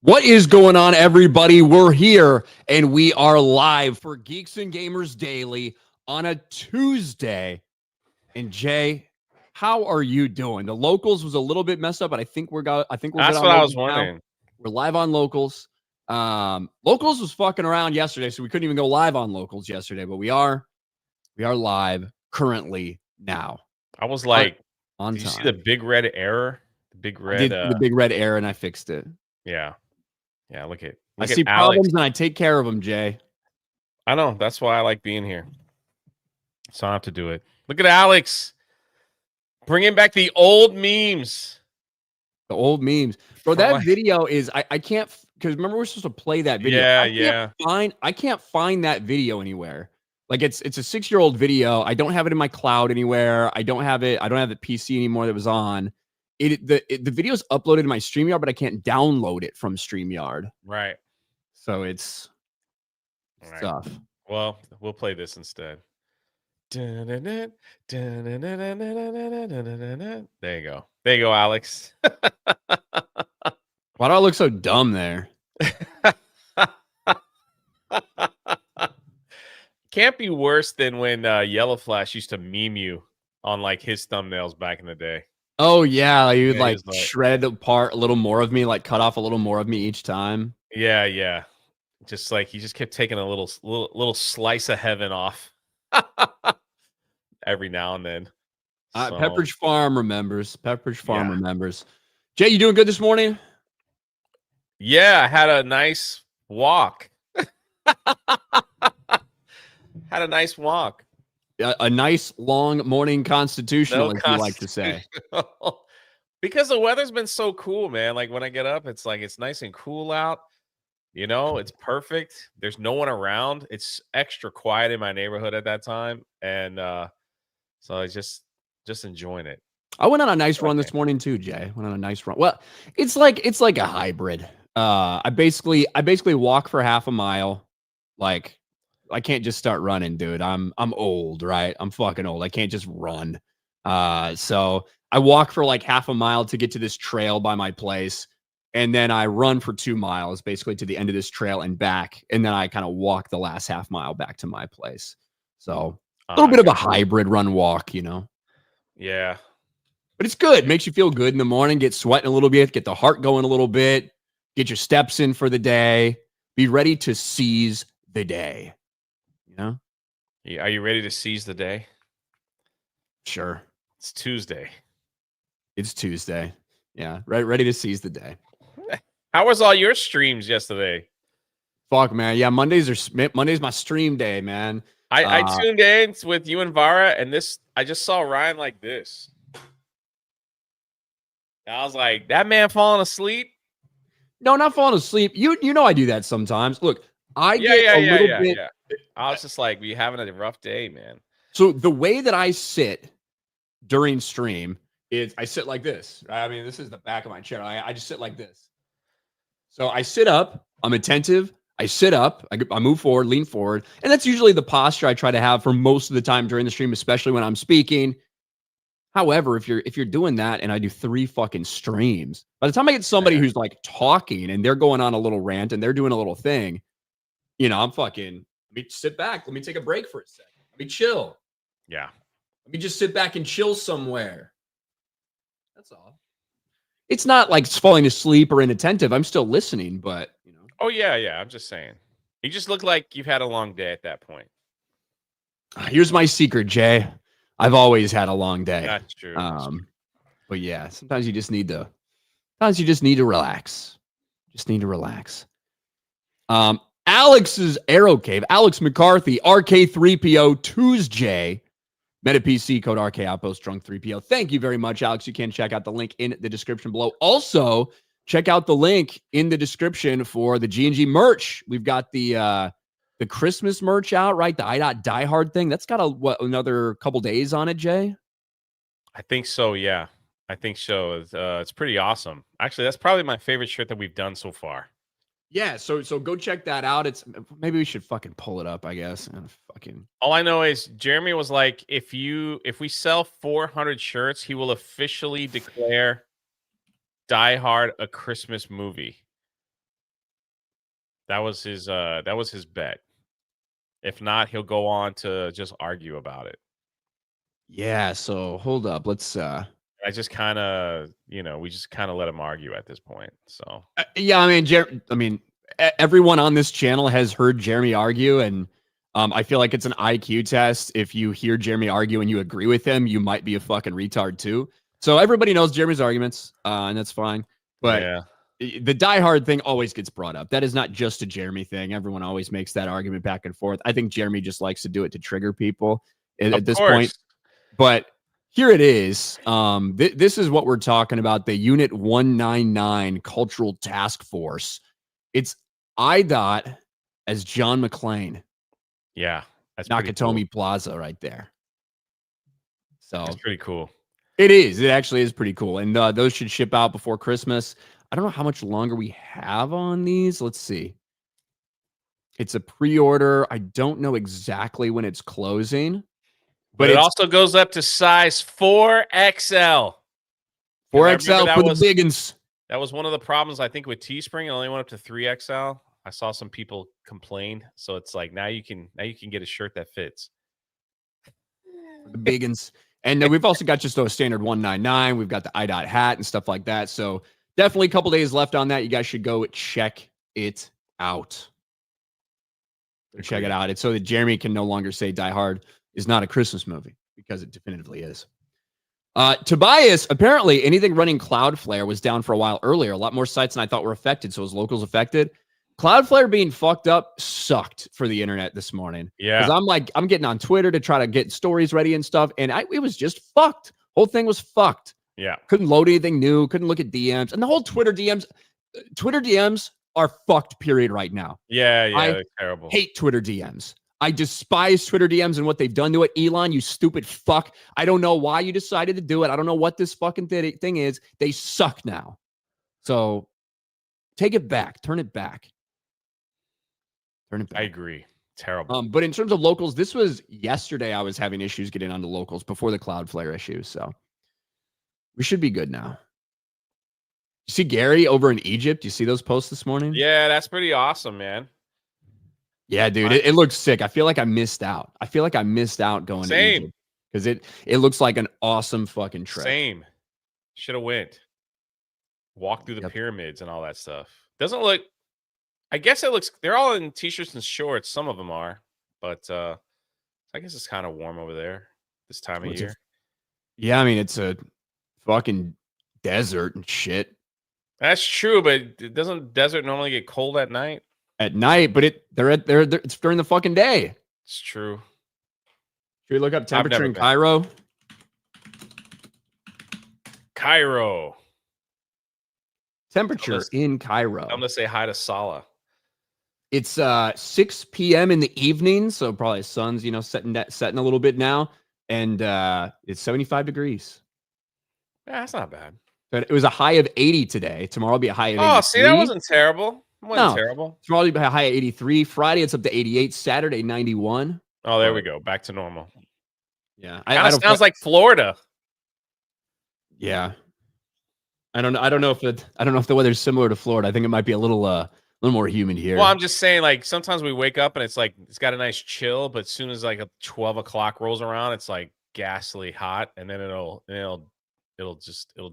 What is going on, everybody? We're here and we are live for Geeks and Gamers Daily on a Tuesday. And Jay, how are you doing? The locals was a little bit messed up, but I think we're good That's on what I was locals now. wondering. We're live on locals. Locals was fucking around yesterday, so we couldn't even go live on locals yesterday, but we are live currently now. I was like, on did you time. see the big red error? The big red. I did see the big red error and I fixed it. Yeah. Yeah. Look at I see Alex. problems and I take care of them, Jay. I know. That's why I like being here. So I have to do it. Look at Alex. Bringing back the old memes. The old memes. Bro, that video is I can't, because remember we're supposed to play that video. Yeah. I can't find that video anywhere. Like it's a 6-year-old video. I don't have it in my cloud anywhere. I don't have the PC anymore that was on. The video's uploaded to my StreamYard, but I can't download it from StreamYard. Right. So it's tough. Well, we'll play this instead. There you go. There you go, Alex. Why do I look so dumb there? Can't be worse than when Yellow Flash used to meme you on like his thumbnails back in the day. Oh yeah, you would like like shred apart a little more of me, like cut off a little more of me each time. Yeah. Just like he just kept taking a little slice of heaven off every now and then. So, Pepperidge Farm remembers. Pepperidge Farm remembers. Jay, you doing good this morning? Yeah, I had a nice walk. Had a nice walk. A nice long morning constitutional, as you like to say. Because the weather's been so cool, man. Like when I get up, it's like it's nice and cool out. You know, it's perfect. There's no one around. It's extra quiet in my neighborhood at that time. And so I just enjoying it. I went on a nice run this morning too, Jay. Went on a nice run. Well, it's like a hybrid. I basically walk for half a mile. Like I can't just start running, dude. I'm old, right? I'm fucking old. I can't just run. So I walk for like half a mile to get to this trail by my place. And then I run for 2 miles, basically to the end of this trail and back. And then I kind of walk the last half mile back to my place. So a little bit of a hybrid run walk, you know? Yeah. But it's good. Makes you feel good in the morning, get sweating a little bit, get the heart going a little bit, get your steps in for the day, be ready to seize the day. You know? Yeah. Are you ready to seize the day? Sure. It's Tuesday. It's Tuesday. Yeah. Ready to seize the day. How was all your streams yesterday? Fuck, man. Yeah, Monday's my stream day, man. I tuned in with you and Vara, and I just saw Ryan like this. And I was like, that man falling asleep? No, not falling asleep. You know I do that sometimes. Look, I get a little bit. I was just like, we having a rough day, man. So the way that I sit during stream is I sit like this. I mean, this is the back of my chair. I just sit like this. So I sit up. I'm attentive. I sit up. I move forward, lean forward, and that's usually the posture I try to have for most of the time during the stream, especially when I'm speaking. However, if you're doing that and I do 3 fucking streams, by the time I get somebody who's like talking and they're going on a little rant and they're doing a little thing, you know, I'm fucking, let me sit back. Let me take a break for a second. Let me chill. Yeah. Let me just sit back and chill somewhere. That's all. It's not like falling asleep or inattentive. I'm still listening, but, you know. Oh, yeah. I'm just saying. You just look like you've had a long day at that point. Here's my secret, Jay. I've always had a long day. That's true. But yeah, sometimes you just need to relax. Just need to relax. Alex's Arrow Cave, Alex McCarthy, RK3PO Tuesday. Meta PC code RK Outpost Drunk 3PO. Thank you very much, Alex. You can check out the link in the description below. Also, check out the link in the description for the G&G merch. We've got the Christmas merch out, right? The Die Hard thing. That's got another couple days on it, Jay? I think so, yeah. I think so. It's pretty awesome. Actually, that's probably my favorite shirt that we've done so far. Yeah, so go check that out. Maybe we should fucking pull it up, I guess. All I know is Jeremy was like, if we sell 400 shirts, he will officially declare Die Hard a Christmas movie. That was his bet. If not, he'll go on to just argue about it. Yeah, so hold up. Let's I just kind of, we just kind of let him argue at this point. So yeah, I mean, everyone on this channel has heard Jeremy argue, and I feel like it's an IQ test. If you hear Jeremy argue and you agree with him, you might be a fucking retard too. So everybody knows Jeremy's arguments, and that's fine. But yeah, the diehard thing always gets brought up. That is not just a Jeremy thing. Everyone always makes that argument back and forth. I think Jeremy just likes to do it to trigger people at of this point. course. But here it is. This is what we're talking about. The Unit 199 Cultural Task Force. It's IDOT as John McClane. Yeah, that's pretty Nakatomi cool. Plaza right there. So That's pretty cool. it is. It actually is pretty cool. And those should ship out before Christmas. I don't know how much longer we have on these. Let's see. It's a pre-order. I don't know exactly when it's closing. But it also goes up to size 4XL. 4XL for the biggins. That was one of the problems, I think, with Teespring. It only went up to 3XL. I saw some people complain. So it's like now you can get a shirt that fits. For the biggins. And then we've also got just a standard 199. We've got the IDOT hat and stuff like that. So definitely a couple days left on that. You guys should go check it out. Check it out. It's so that Jeremy can no longer say Die Hard is not a Christmas movie, because it definitively is. Tobias, apparently anything running Cloudflare was down for a while earlier. A lot more sites than I thought were affected. So as locals affected, Cloudflare being fucked up sucked for the internet this morning. Yeah. Because I'm getting on Twitter to try to get stories ready and stuff. And it was just fucked. Whole thing was fucked. Yeah. Couldn't load anything new. Couldn't look at DMs. And the whole Twitter DMs are fucked, period, right now. Yeah, they're terrible. Hate Twitter DMs. I despise Twitter DMs and what they've done to it. Elon, you stupid fuck. I don't know why you decided to do it. I don't know what this fucking thing is. They suck now. So take it back. Turn it back. Turn it back. I agree. Terrible. But in terms of locals, this was yesterday. I was having issues getting onto locals before the Cloudflare issues. So we should be good now. You see Gary over in Egypt? You see those posts this morning? Yeah, that's pretty awesome, man. Yeah, dude, it looks sick. I feel like I missed out. Going to Egypt because it looks like an awesome fucking trip. Same. Should have went. Walk through the pyramids and all that stuff. Doesn't look. I guess it looks. They're all in t-shirts and shorts. Some of them are, but I guess it's kind of warm over there this time of year. Yeah, I mean it's a fucking desert and shit. That's true, but doesn't desert normally get cold at night? At night, but it's during the fucking day. It's true. Should we look up temperature in Cairo? Temperature in Cairo. I'm gonna say hi to Salah. It's 6 p.m. in the evening, so probably the sun's setting a little bit now, and it's 75 degrees. Yeah, that's not bad. But it was a high of 80 today. Tomorrow will be a high of 83. Oh, see, that wasn't terrible. Terrible. Tomorrow will be a high of 83. Friday, it's up to 88. Saturday, 91. Oh, there we go. Back to normal. Yeah. It sounds like Florida. Yeah. I don't know if the weather's similar to Florida. I think it might be a little more humid here. Well, I'm just saying, like, sometimes we wake up and it's like it's got a nice chill, but as soon as like 12 o'clock rolls around, it's like ghastly hot, and then it'll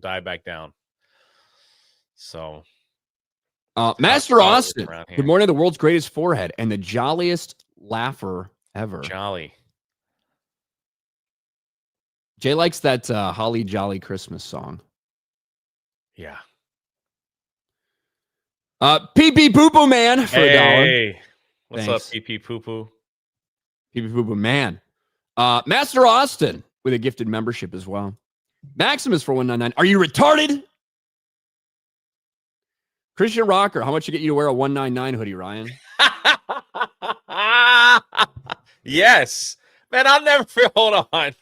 die back down. So Master Austin, good morning, the world's greatest forehead and the jolliest laugher ever. Jolly. Jay likes that Holly Jolly Christmas song. Yeah. Pee Pee Poo Poo Man for $1. What's Thanks. up, Pee Pee Poo Poo? Pee Pee Poo Poo Man. Master Austin with a gifted membership as well. Maximus for 199. Are you retarded? Christian Rocker, how much you get you to wear a 199 hoodie, Ryan? Yes. Man, I'll never hold on.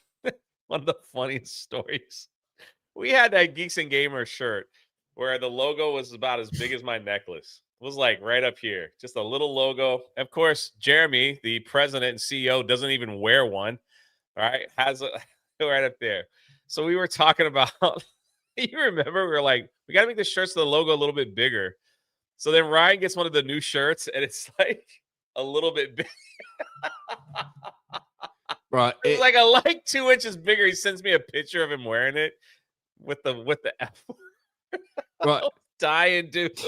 One of the funniest stories. We had that Geeks and Gamers shirt where the logo was about as big as my necklace. It was like right up here. Just a little logo. Of course, Jeremy, the president and CEO, doesn't even wear one. All right. Has a right up there. So we were talking about, you remember, we were like, we got to make the shirts, the logo a little bit bigger. So then Ryan gets one of the new shirts, and it's like a little bit big. Bro, It's like 2 inches bigger. He sends me a picture of him wearing it with the F. bro, Dying, dude.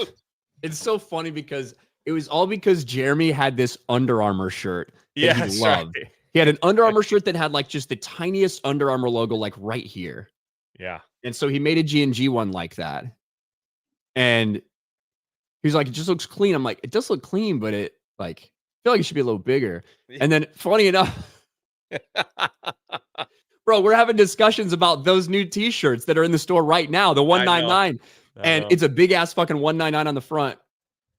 it's so funny because it was all because Jeremy had this Under Armour shirt that Yeah, he that's loved. right. He had an Under Armour shirt that had like just the tiniest Under Armour logo like right here. Yeah. And so he made a G&G one like that. And he's like, it just looks clean. I'm like, it does look clean, but it like, I feel like it should be a little bigger. And then funny enough, bro, we're having discussions about those new t-shirts that are in the store right now, the 199. And it's a big ass fucking 199 on the front.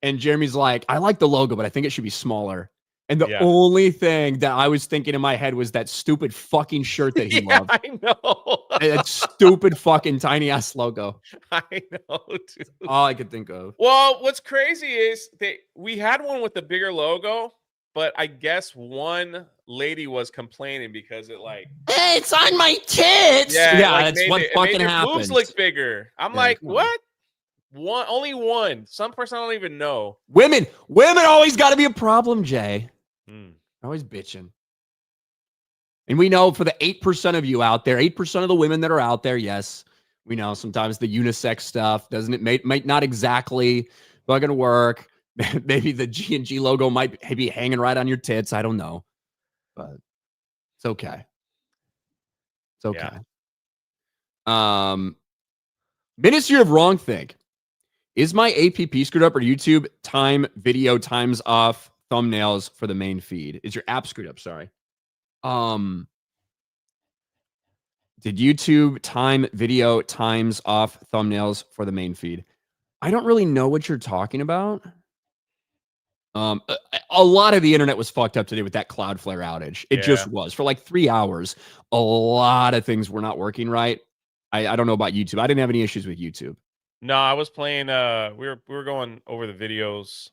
And Jeremy's like, I like the logo, but I think it should be smaller. And the only thing that I was thinking in my head was that stupid fucking shirt that he loved. I know. That stupid fucking tiny ass logo. I know, dude. All I could think of. Well, what's crazy is we had one with the bigger logo, but I guess one lady was complaining because it like, hey, it's on my tits. Yeah, like that's what fucking happens. Boobs look bigger. I'm like, what? Only one. Some person I don't even know. Women always got to be a problem, Jay. Always bitching. And we know for the 8% of you out there, 8% of the women that are out there, yes, we know sometimes the unisex stuff might not exactly fucking work. Maybe the G&G logo might be hanging right on your tits. I don't know, but it's okay. It's okay. Ministry of Wrong Think. Is my APP screwed up or YouTube time video times off thumbnails for the main feed? Is your app screwed up? Sorry. Did YouTube time video times off thumbnails for the main feed? I don't really know what you're talking about. A lot of the internet was fucked up today with that Cloudflare outage. It just was for like 3 hours. A lot of things were not working right. I don't know about YouTube. I didn't have any issues with YouTube. No, I was playing. We were going over the videos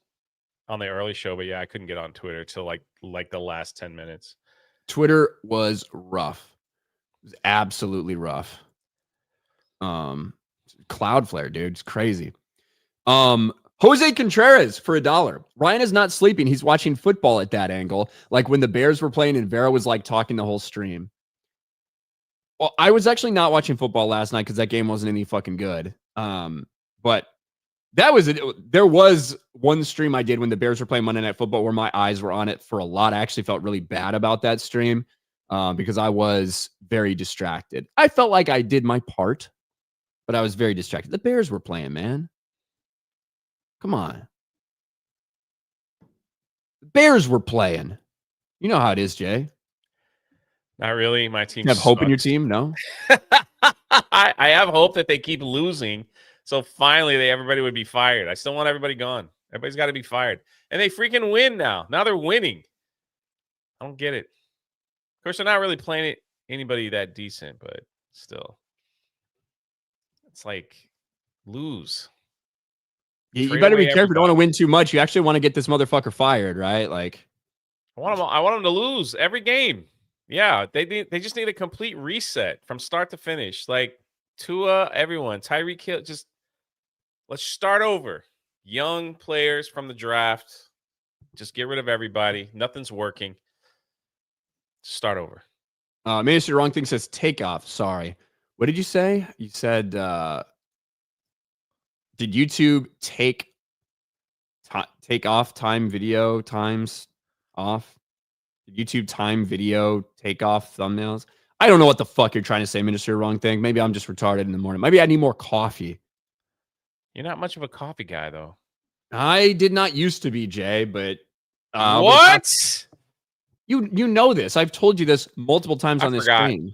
on the early show, but I couldn't get on Twitter till like the last 10 minutes. Twitter was rough. It was absolutely rough. Cloudflare, dude, it's crazy. Jose Contreras for $1. Ryan is not sleeping. He's watching football at that angle, like when the Bears were playing and Vera was like talking the whole stream. Well, I was actually not watching football last night because that game wasn't any fucking good. But that was it. There was one stream I did when the Bears were playing Monday Night Football where my eyes were on it for a lot. I actually felt really bad about that stream because I was very distracted. I felt like I did my part, but I was very distracted. The Bears were playing, man. Come on. The Bears were playing. You know how it is, Jay. Not really. My team. You have hope in your team? No. I have hope that they keep losing. So finally, everybody would be fired. I still want everybody gone. Everybody's got to be fired. And they freaking win now. Now they're winning. I don't get it. Of course, they're not really playing anybody that decent, but still. It's like, lose. You better be careful. You don't want to win too much. You actually want to get this motherfucker fired, right? Like, I want them to lose every game. Yeah, they just need a complete reset from start to finish. Like Tua, everyone, Tyreek Hill, just let's start over. Young players from the draft. Just get rid of everybody. Nothing's working. Start over. Minister Wrong Thing says takeoff. Sorry. What did you say? You said, did YouTube take off time video times off? Did YouTube time video take off thumbnails? I don't know what the fuck you're trying to say, Minister Wrong Thing. Maybe I'm just retarded in the morning. Maybe I need more coffee. You're not much of a coffee guy, though. I did not used to be, Jay, but what? You know this. I've told you this multiple times on this stream.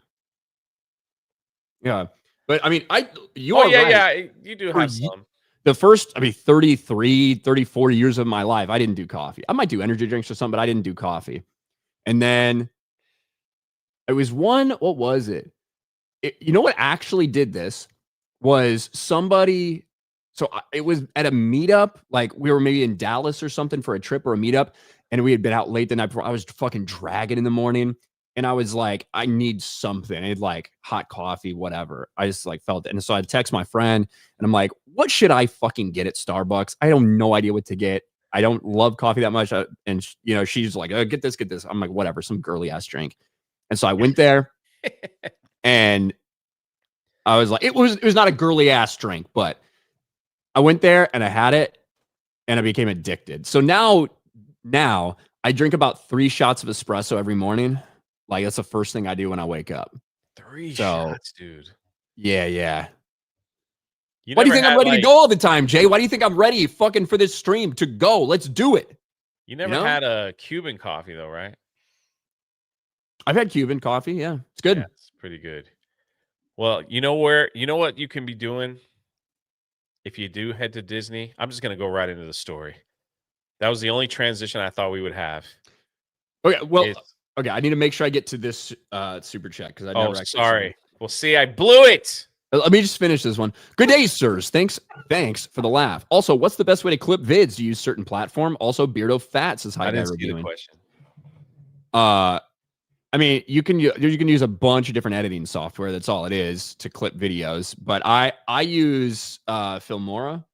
Yeah. But I mean, you are right. Yeah, you do have some. The first, 33, 34 years of my life, I didn't do coffee. I might do energy drinks or something, but I didn't do coffee. And then it was what was it? You know what actually did this was somebody. So it was at a meetup, like we were maybe in Dallas or something for a trip or a meetup. And we had been out late the night before. I was fucking dragging in the morning. And I was like, I need something. I had like hot coffee, whatever. I just like felt it. And so I text my friend and I'm like, what should I fucking get at Starbucks? I have no idea what to get. I don't love coffee that much. And she's like, oh, get this. I'm like, whatever, some girly ass drink. And so I went there and I was like, it was not a girly ass drink, but I went there and I had it and I became addicted. So now I drink about 3 shots of espresso every morning. Like that's the first thing I do when I wake up. 3 shots, dude. Yeah. You Why do you never think I'm had, ready to like, go all the time, Jay? Why do you think I'm ready fucking for this stream to go? Let's do it. You never had a Cuban coffee though, right? I've had Cuban coffee. Yeah, it's good. Yeah, it's pretty good. Well, you know what you can be doing if you do head to Disney? I'm just gonna go right into the story. That was the only transition I thought we would have. Okay, well, okay. I need to make sure I get to this super chat because I never actually. Sorry. Well, see, I blew it. Let me just finish this one. Good day, sirs. Thanks for the laugh. Also, what's the best way to clip vids? Do you use certain platform? Also, Beardo Fat says hi. I didn't see the question. I mean, you can use a bunch of different editing software. That's all it is to clip videos. But I use Filmora.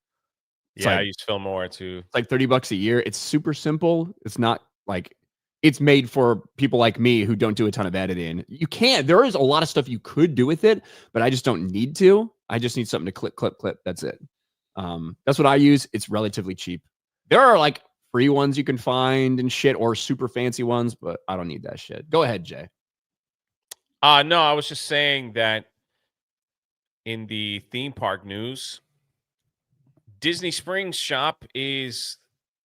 I use Filmora too. It's like $30 a year. It's super simple. It's not like it's made for people like me who don't do a ton of editing. You can't. There is a lot of stuff you could do with it, but I just don't need to. I just need something to clip. That's it. That's what I use. It's relatively cheap. There are like free ones you can find and shit, or super fancy ones, but I don't need that shit. Go ahead, Jay. No, I was just saying that in the theme park news, Disney Springs shop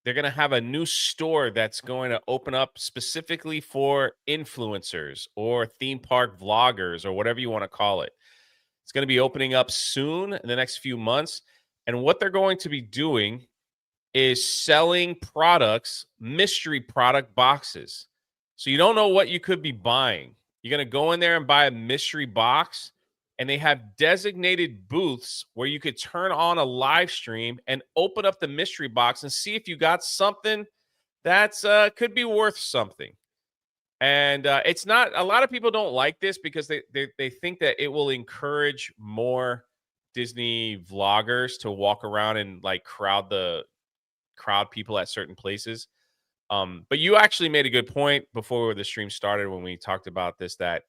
they're going to have a new store that's going to open up specifically for influencers or theme park vloggers or whatever you want to call it. It's going to be opening up soon in the next few months. And what they're going to be doing is selling products, mystery product boxes. So you don't know what you could be buying. You're going to go in there and buy a mystery box, and they have designated booths where you could turn on a live stream and open up the mystery box and see if you got something that's could be worth something. And it's not, a lot of people don't like this because they think that it will encourage more Disney vloggers to walk around and like crowd people at certain places. But you actually made a good point before the stream started when we talked about this, that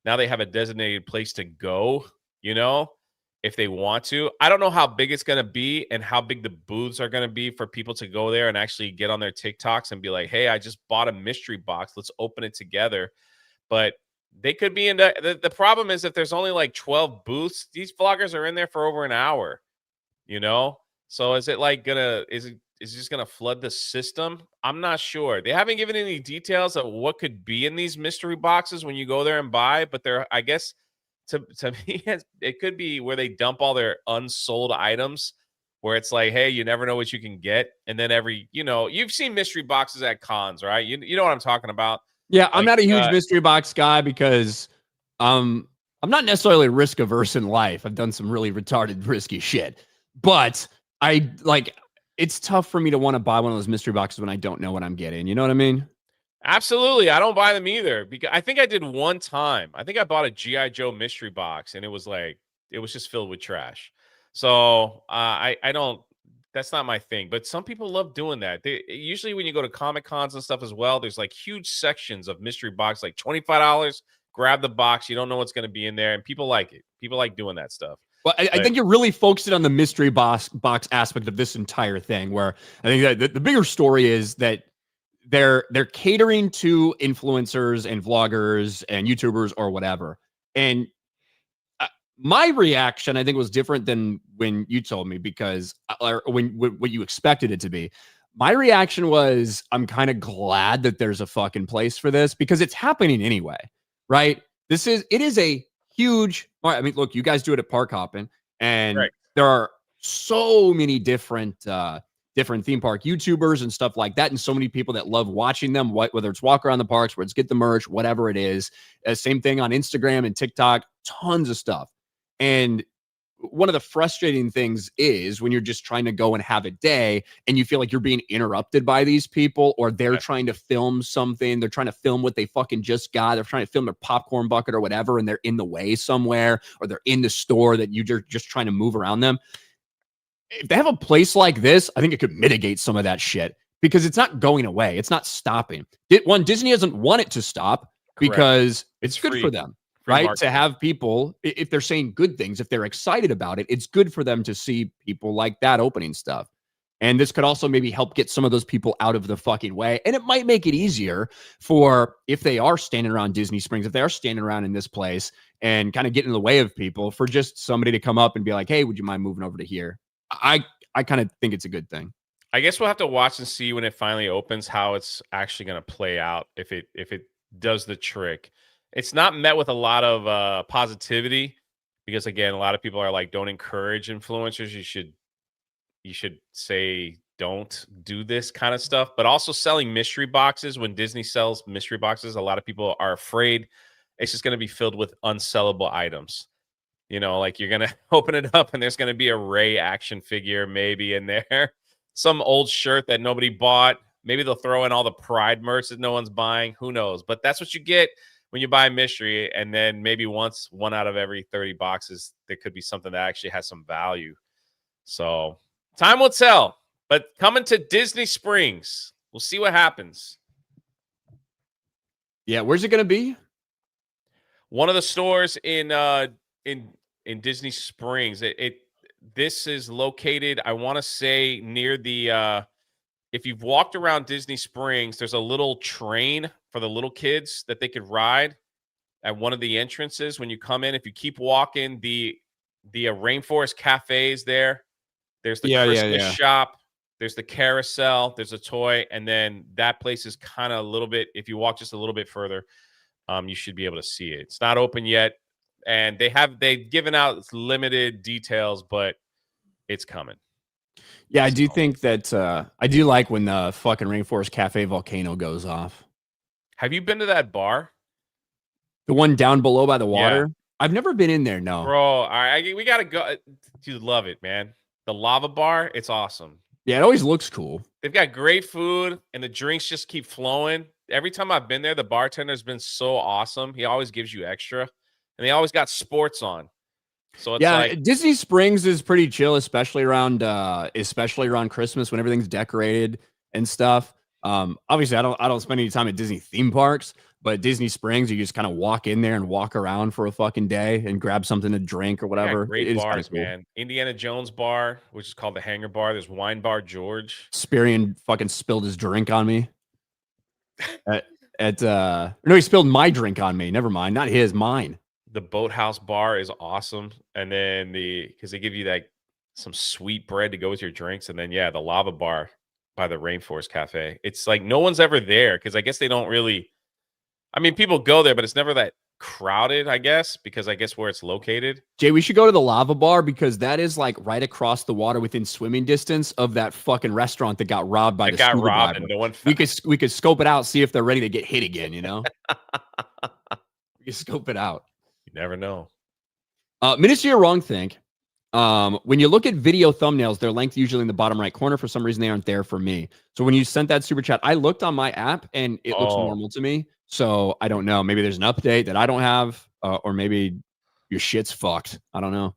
now they have a designated place to go, if they want to. I don't know how big it's going to be and how big the booths are going to be for people to go there and actually get on their TikToks and be like, hey, I just bought a mystery box. Let's open it together. But they could be the problem is if there's only like 12 booths, these vloggers are in there for over an hour, So is it like is it just going to flood the system? I'm not sure. They haven't given any details of what could be in these mystery boxes when you go there and buy, but I guess to me, it could be where they dump all their unsold items, where it's like, hey, you never know what you can get. And then you've seen mystery boxes at cons, right? You know what I'm talking about? Yeah, I'm not a huge mystery box guy because I'm not necessarily risk averse in life. I've done some really retarded, risky shit. But it's tough for me to want to buy one of those mystery boxes when I don't know what I'm getting. You know what I mean? Absolutely. I don't buy them either, because I think I did one time. I think I bought a G.I. Joe mystery box and it was just filled with trash. So I don't, that's not my thing, but some people love doing that. Usually when you go to Comic Cons and stuff as well, there's like huge sections of mystery box, like $25, grab the box. You don't know what's going to be in there. And people like it. People like doing that stuff. Well, I think you're really focusing on the mystery box aspect of this entire thing, where I think that the bigger story is that they're catering to influencers and vloggers and YouTubers or whatever. And my reaction, I think, was different than when you told me, because what you expected it to be. My reaction was, I'm kind of glad that there's a fucking place for this, because it's happening anyway, right? It is a huge, I mean, look, you guys do it at Park Hopping, and right, there are so many different theme park YouTubers and stuff like that, and so many people that love watching them, whether it's walk around the parks, whether it's get the merch, whatever it is. Same thing on Instagram and TikTok, tons of stuff. And one of the frustrating things is when you're just trying to go and have a day and you feel like you're being interrupted by these people, or they're trying to film something. They're trying to film what they fucking just got. They're trying to film their popcorn bucket or whatever, and they're in the way somewhere, or they're in the store that you're just trying to move around them. if they have a place like this, I think it could mitigate some of that shit because it's not going away. It's not stopping. Disney doesn't want it to stop Correct. because It's it's good for free. them, Free right? To marketing. have people, if they're saying good things, if they're excited about it, it's good for them to see people like that opening stuff. And this could also maybe help get some of those people out of the fucking way. And it might make it easier for if they are standing around Disney Springs, if they are standing around in this place and kind of getting in the way of people, for just somebody to come up and be like, hey, would you mind moving over to here? I kind of think it's a good thing. I guess we'll have to watch and see when it finally opens how it's actually going to play out. If it does the trick, it's not met with a lot of positivity because again, a lot of people are like, don't encourage influencers. You should say don't do this kind of stuff. But also selling mystery boxes, when Disney sells mystery boxes, a lot of people are afraid it's just going to be filled with unsellable items. Like you're going to open it up and there's going to be a Ray action figure maybe in there, some old shirt that nobody bought. Maybe they'll throw in all the Pride merch that no one's buying. Who knows? But that's what you get when you buy a mystery. And then maybe once, one out of every 30 boxes, there could be something that actually has some value. So time will tell. But coming to Disney Springs, we'll see what happens. Yeah, where's it going to be? One of the stores in Disney Springs. This is located, I want to say, near the if you've walked around Disney Springs, there's a little train for the little kids that they could ride at one of the entrances when you come in. If you keep walking, the Rainforest Cafe is there. There's the Christmas shop. There's the carousel. There's a toy. And then that place is kind of a little bit, if you walk just a little bit further, you should be able to see it. It's not open yet. And they've given out limited details, but it's coming. Yeah, I do think that I do like when the fucking Rainforest Cafe volcano goes off. Have you been to that bar? The one down below by the water? Yeah. I've never been in there, no. Bro, all right, we got to go. Dude, love it, man. The lava bar, it's awesome. Yeah, it always looks cool. They've got great food, and the drinks just keep flowing. Every time I've been there, the bartender's been so awesome. He always gives you extra, and they always got sports on. So it's like Disney Springs is pretty chill, especially around Christmas when everything's decorated and stuff. Obviously, I don't spend any time at Disney theme parks, but Disney Springs, you just kind of walk in there and walk around for a fucking day and grab something to drink or whatever. great bars, cool. Man. Indiana Jones bar, which is called the Hangar Bar. There's Wine Bar George. Spirian fucking spilled his drink on me. No, he spilled my drink on me. Never mind, not his, mine. The Boathouse Bar is awesome, and then because they give you like some sweet bread to go with your drinks, and then the Lava Bar by the Rainforest Cafe. It's like no one's ever there because I guess they don't really. I mean, people go there, but it's never that crowded, I guess, because I guess where it's located. Jay, we should go to the Lava Bar because that is like right across the water within swimming distance of that fucking restaurant that got robbed by the scuba diver. And no one we could scope it out, see if they're ready to get hit again, you know? We can scope it out. You never know. Ministry of Wrong Think. When you look at video thumbnails, their length usually in the bottom right corner. For some reason, they aren't there for me. So when you sent that super chat, I looked on my app and it looks normal to me. So I don't know. Maybe there's an update that I don't have, or maybe your shit's fucked. I don't know.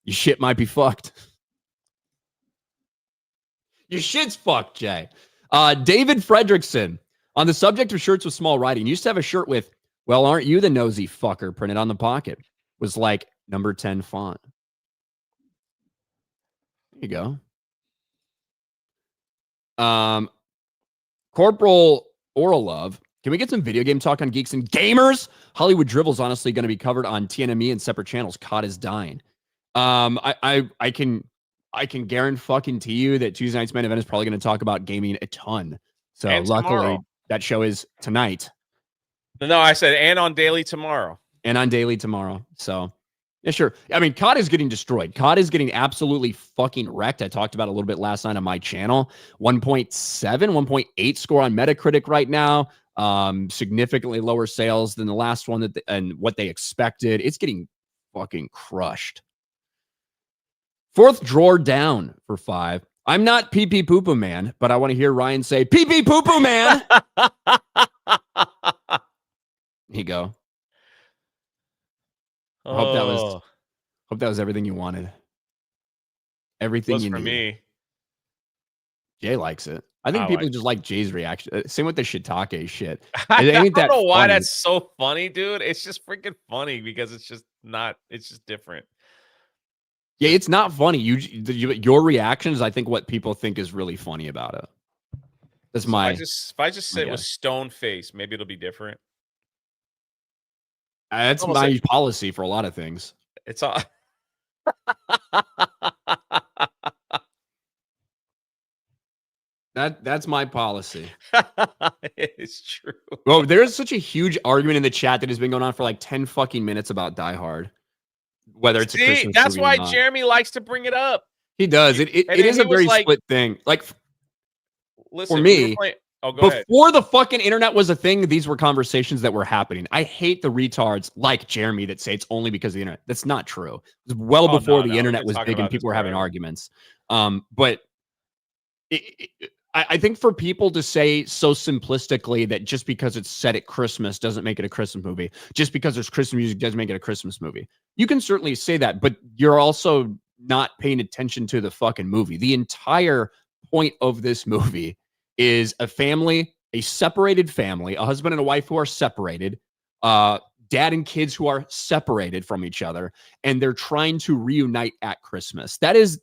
Your shit might be fucked. Your shit's fucked, Jay. David Fredrickson, on the subject of shirts with small writing, used to have a shirt with, well, aren't you the nosy fucker, printed on the pocket. Was like number 10 font. There you go. Corporal Orlov, can we get some video game talk on Geeks and Gamers? Hollywood Dribble's honestly going to be covered on TNME and separate channels. COD is dying. I can guarantee you that Tuesday night's main event is probably going to talk about gaming a ton. So and luckily tomorrow. That show is tonight. No, I said and on Daily tomorrow. And on Daily tomorrow. So yeah, sure. I mean, COD is getting destroyed. COD is getting absolutely fucking wrecked. I talked about it a little bit last night on my channel. 1.7, 1.8 score on Metacritic right now. Significantly lower sales than the last one and what they expected. It's getting fucking crushed. Fourth drawer down for 5. I'm not pee-pee poo-poo man, but I want to hear Ryan say pee-pee poo-poo man. Here you go. I hope that was everything you wanted. Everything Was you for need. me. Jay likes it. I think I people like just like Jay's reaction. Same with the shiitake shit. I It ain't don't that know why funny. that's so funny, dude. It's just freaking funny because it's just not. It's just different. Yeah, Just it's not funny. Your reaction is, I think, what people think is really funny about it. That's so my if I just sit with guess. stone face, maybe it'll be different. That's Almost my policy for a lot of things. it's all. That's my policy. It's true. Well, there's such a huge argument in the chat that has been going on for like 10 fucking minutes about Die Hard, whether it's a See, Christmas that's movie or why not. Jeremy likes to bring it up. He does. It And then is he a was very like, split thing. Like for listen, we were me, playing. Oh, go ahead. before the fucking internet was a thing, these were conversations that were happening. I hate the retards like Jeremy that say it's only because of the internet. That's not true. It's well Oh, before no, the no. We've internet been was talking big and about this people were having forever. arguments. But I think for people to say so simplistically that just because it's set at Christmas doesn't make it a Christmas movie, just because there's Christmas music doesn't make it a Christmas movie. You can certainly say that, but you're also not paying attention to the fucking movie. The entire point of this movie is a family, a separated family, a husband and a wife who are separated, dad and kids who are separated from each other, and they're trying to reunite at Christmas. That is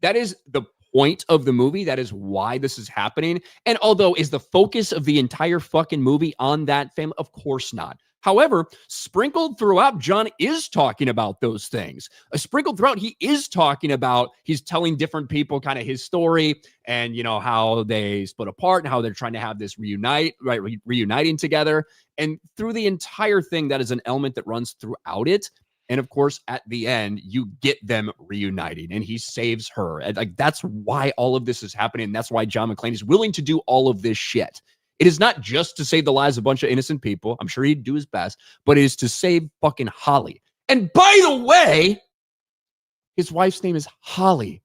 the point of the movie. That is why this is happening. And although is the focus of the entire fucking movie on that family? Of course not. However, sprinkled throughout, John is talking about those things. Sprinkled throughout, he is talking about, he's telling different people kind of his story and, you know, how they split apart and how they're trying to have this reuniting together. And through the entire thing, that is an element that runs throughout it. And of course, at the end, you get them reuniting and he saves her. And like, that's why all of this is happening. And that's why John McClane is willing to do all of this shit. It is not just to save the lives of a bunch of innocent people. I'm sure he'd do his best, but it is to save fucking Holly. And by the way, his wife's name is Holly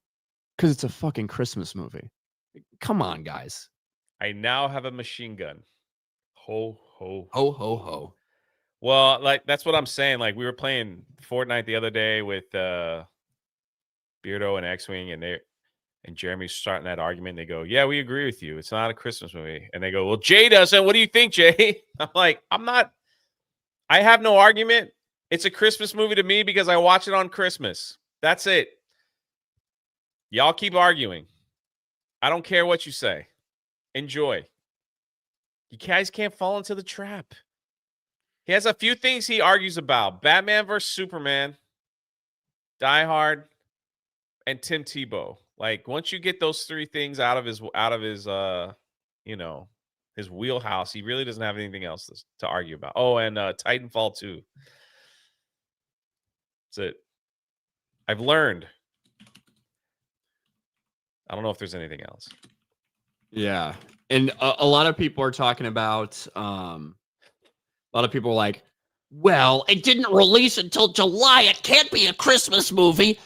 because it's a fucking Christmas movie. Come on, guys. I now have a machine gun. Ho, ho, ho, ho, ho. Well, like that's what I'm saying. Like we were playing Fortnite the other day with Beardo and X-Wing, and Jeremy's starting that argument. They go, "Yeah, we agree with you. It's not a Christmas movie." And they go, "Well, Jay doesn't. What do you think, Jay?" I'm like, "I'm not. I have no argument. It's a Christmas movie to me because I watch it on Christmas. That's it. Y'all keep arguing. I don't care what you say. Enjoy. You guys can't fall into the trap." He has a few things he argues about: Batman versus Superman, Die Hard, and Tim Tebow. Like once you get those three things out of his you know, his wheelhouse, he really doesn't have anything else to argue about. Oh, and Titanfall 2. That's it. I've learned. I don't know if there's anything else. Yeah. And a lot of people are talking about a lot of people are like, well, it didn't release until July. It can't be a Christmas movie.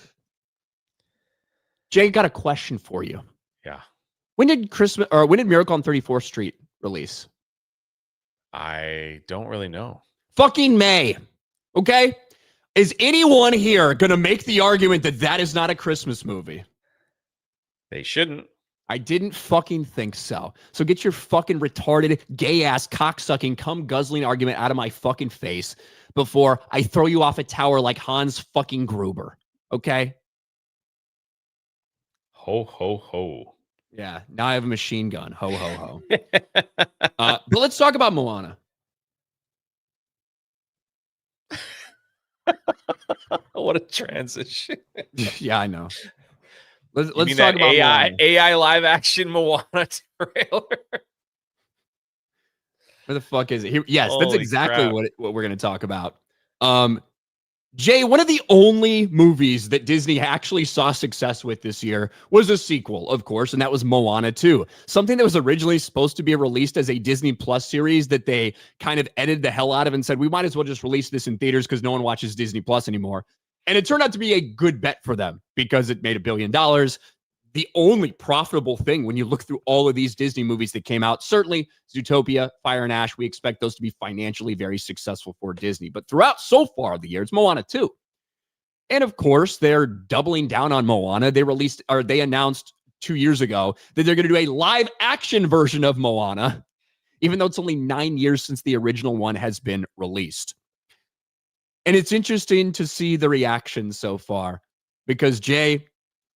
Jay, got a question for you. Yeah. When did Miracle on 34th Street release? I don't really know. Fucking May. Okay? Is anyone here going to make the argument that that is not a Christmas movie? They shouldn't. I didn't fucking think so. So get your fucking retarded, gay-ass, cocksucking, cum-guzzling argument out of my fucking face before I throw you off a tower like Hans fucking Gruber. Okay? Ho, ho, ho. Yeah, now I have a machine gun. Ho, ho, ho. But let's talk about Moana. What a transition. Yeah, I know. Let's mean talk that about AI live action Moana trailer. Where the fuck is it? Here, yes, that's Holy exactly crap. what we're going to talk about. Jay, one of the only movies that Disney actually saw success with this year was a sequel, of course, and that was Moana 2. Something that was originally supposed to be released as a Disney Plus series that they kind of edited the hell out of and said, we might as well just release this in theaters because no one watches Disney Plus anymore. And it turned out to be a good bet for them because it made $1 billion. The only profitable thing when you look through all of these Disney movies that came out, certainly Zootopia, Fire and Ash, we expect those to be financially very successful for Disney. But throughout so far the year, it's Moana 2. And of course, they're doubling down on Moana. They announced 2 years ago that they're going to do a live action version of Moana, even though it's only 9 years since the original one has been released. And it's interesting to see the reaction so far because, Jay,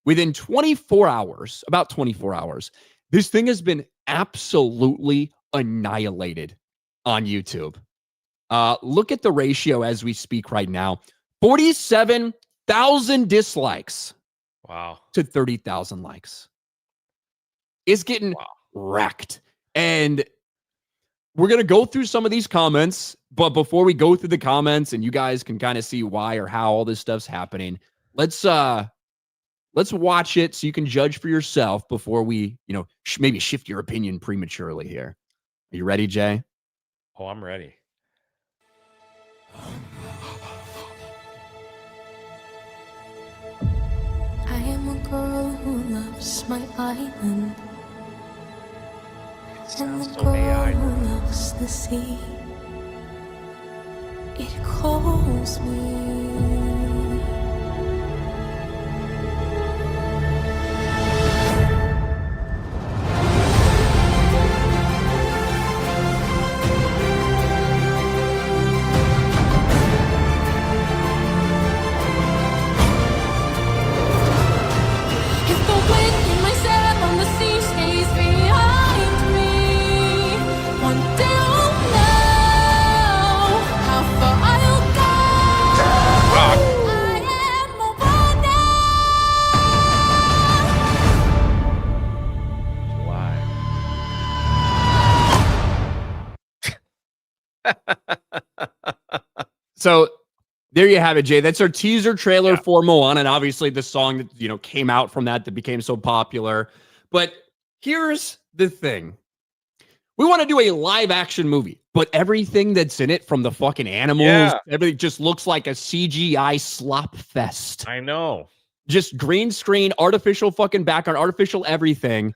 within 24 hours, about 24 hours, this thing has been absolutely annihilated on YouTube. Look at the ratio as we speak right now. 47,000 dislikes. Wow. To 30,000 likes. It's getting wrecked. And we're going to go through some of these comments, but before we go through the comments and you guys can kind of see why or how all this stuff's happening, let's watch it so you can judge for yourself before we, maybe shift your opinion prematurely here. Are you ready, Jay? Oh, I'm ready. I am a girl who loves my island. And the girl who loves the sea. It calls me. If the wind in my sail on the sea stays behind me, one day I'll know how far I'll go. I am Moana. So there you have it, Jay. That's our teaser trailer for Moana, and obviously the song that came out from that became so popular. But here's the thing: we want to do a live action movie, but everything that's in it, from the fucking animals, everything just looks like a CGI slop fest. I know. Just green screen, artificial fucking background, artificial everything,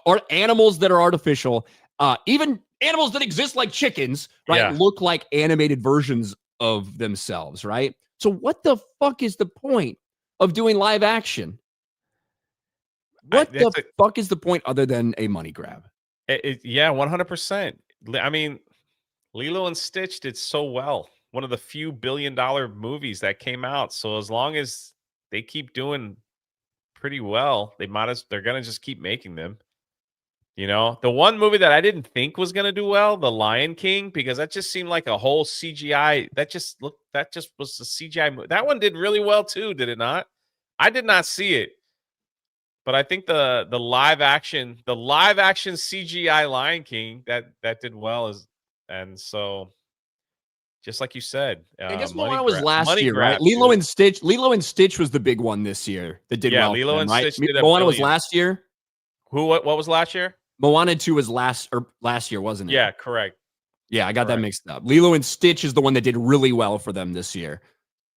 or animals that are artificial, even animals that exist like chickens, right? Look like animated versions of themselves, right? So what the fuck is the point of doing live action? What the fuck is the point other than a money grab? Yeah, 100%. I mean, Lilo and Stitch did so well. One of the few billion-dollar movies that came out. So as long as they keep doing pretty well, they're gonna just keep making them. The one movie that I didn't think was gonna do well, The Lion King, because that just seemed like a whole CGI. That just was a CGI movie. That one did really well too, did it not? I did not see it. But I think the live action CGI Lion King that did well and so just like you said, I guess Moana was last year, right? grab, Lilo dude. and Stitch was the big one this year that did well. Lilo and right? Stitch did Moana was last year. What was last year? Moana 2 was last year, wasn't it? Yeah, correct. Yeah, I got that mixed up. Lilo and Stitch is the one that did really well for them this year.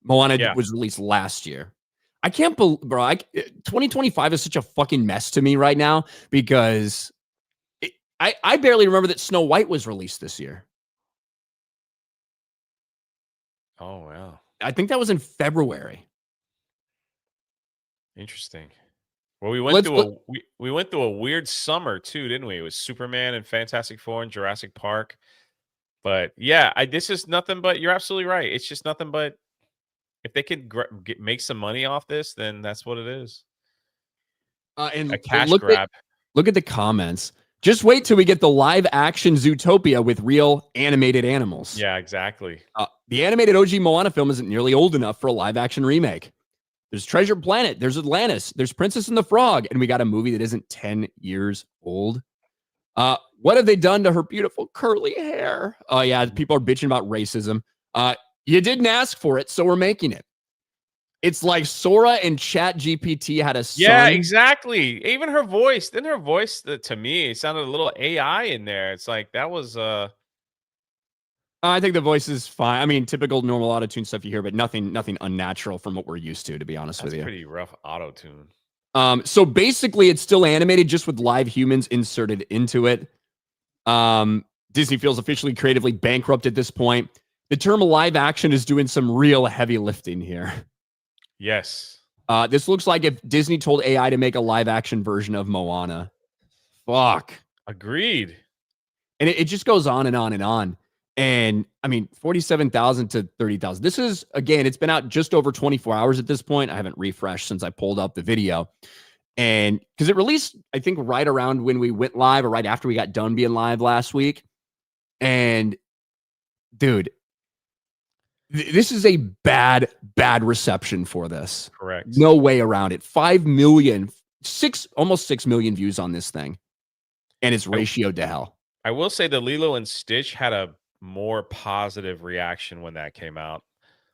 Moana was released last year. I can't believe, bro. 2025 is such a fucking mess to me right now because I barely remember that Snow White was released this year. Oh wow. I think that was in February. Interesting. Well, we went through a weird summer too, didn't we? It was Superman and Fantastic Four and Jurassic Park. But yeah, this is nothing but, you're absolutely right. It's just nothing but, if they could make some money off this, then that's what it is. And a cash grab. Look at the comments. Just wait till we get the live action Zootopia with real animated animals. Yeah, exactly. The animated OG Moana film isn't nearly old enough for a live action remake. There's Treasure Planet. There's Atlantis. There's Princess and the Frog. And we got a movie that isn't 10 years old. What have they done to her beautiful curly hair? Oh, yeah. People are bitching about racism. You didn't ask for it, so we're making it. It's like Sora and Chat GPT had a son. Yeah, exactly. Even her voice. Then her voice, to me, it sounded a little AI in there. It's like that was I think the voice is fine. I mean, typical normal auto-tune stuff you hear, but nothing unnatural from what we're used to be honest with you. Pretty rough auto-tune. So basically it's still animated just with live humans inserted into it. Disney feels officially creatively bankrupt at this point. The term live action is doing some real heavy lifting here. Yes. This looks like if Disney told AI to make a live action version of Moana. Fuck. Agreed. And it just goes on and on and on. And I mean, 47,000 to 30,000. This is, again, it's been out just over 24 hours at this point. I haven't refreshed since I pulled up the video. And because it released, I think, right around when we went live or right after we got done being live last week. And dude, this is a bad reception for this. Correct. No way around it. 5 million, almost 6 million views on this thing. And it's ratioed to hell. I will say the Lilo and Stitch had a more positive reaction when that came out.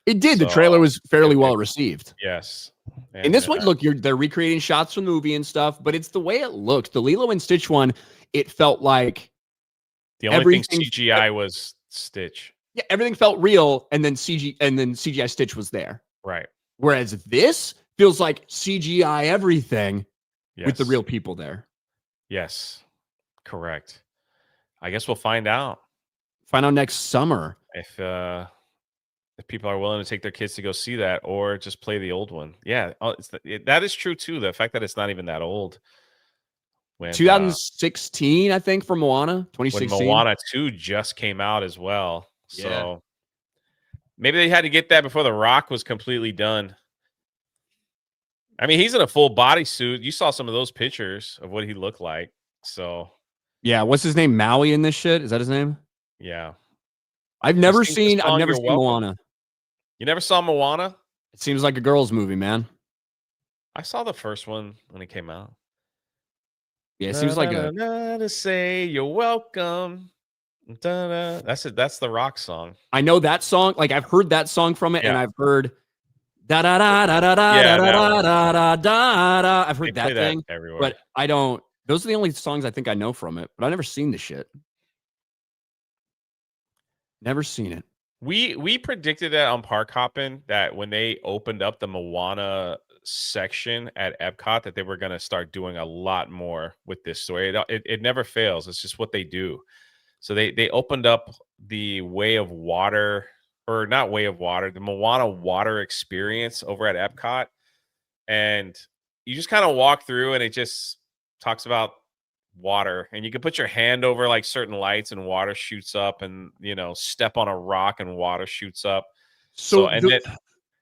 It did. The trailer was fairly well received. Yes. And this one, look, they're recreating shots from the movie and stuff, but it's the way it looks. The Lilo and Stitch one, it felt like the only thing CGI was Stitch. Yeah, everything felt real, and then CGI Stitch was there. Right. Whereas this feels like CGI everything with the real people there. Yes. Correct. I guess we'll find out. Find out next summer. If people are willing to take their kids to go see that or just play the old one. Yeah, that is true too. The fact that it's not even that old. When 2016, I think, for Moana. 2016. When Moana 2 just came out as well. So maybe they had to get that before The Rock was completely done. I mean, he's in a full bodysuit. You saw some of those pictures of what he looked like. So yeah, what's his name? Maui in this shit? Is that his name? Yeah. I've never seen Moana. You never saw Moana? It seems like a girl's movie, man. I saw the first one when it came out. Yeah, it seems like to say you're welcome. That's it. That's the Rock song. I know that song. Like I've heard that song from it, and I've heard da da da da da da da da da da. I've heard that thing everywhere, but I don't. Those are the only songs I think I know from it. But I've never seen the shit. Never seen it. We predicted that on Park Hoppin' that when they opened up the Moana section at Epcot that they were going to start doing a lot more with this story. It never fails. It's just what they do. So they opened up the Way of Water, or not Way of Water, the Moana water experience over at Epcot. And you just kind of walk through and it just talks about water, and you can put your hand over like certain lights and water shoots up, and step on a rock and water shoots up. And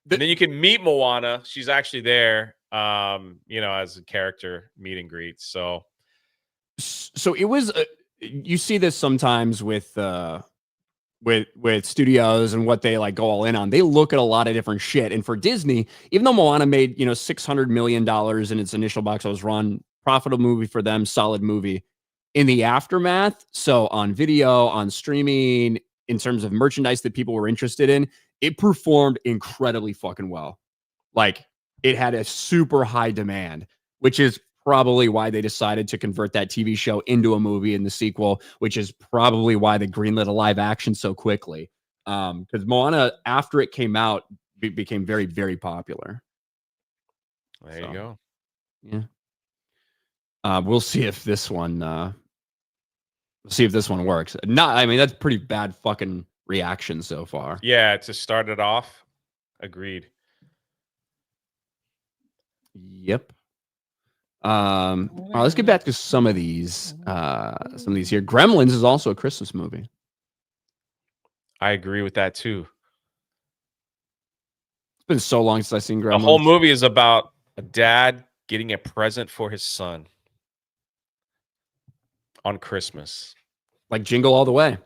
then you can meet Moana. She's actually there, as a character meet and greet. So it was. You see this sometimes with studios and what they like go all in on. They look at a lot of different shit. And for Disney, even though Moana made $600 million in its initial box office run, profitable movie for them, solid movie. In the aftermath, so on video, on streaming, in terms of merchandise that people were interested in, it performed incredibly fucking well. Like it had a super high demand, which is probably why they decided to convert that TV show into a movie in the sequel, which is probably why they greenlit a live action so quickly. Because Moana, after it came out, became very, very popular. There you go. Yeah. We'll see if this one works. I mean, that's pretty bad fucking reaction so far. Yeah, to start it off. Agreed. Yep. All right, let's get back to some of these here. Gremlins is also a Christmas movie. I agree with that too. It's been so long since I've seen Gremlins. The whole movie is about a dad getting a present for his son on Christmas. Like Jingle All the Way.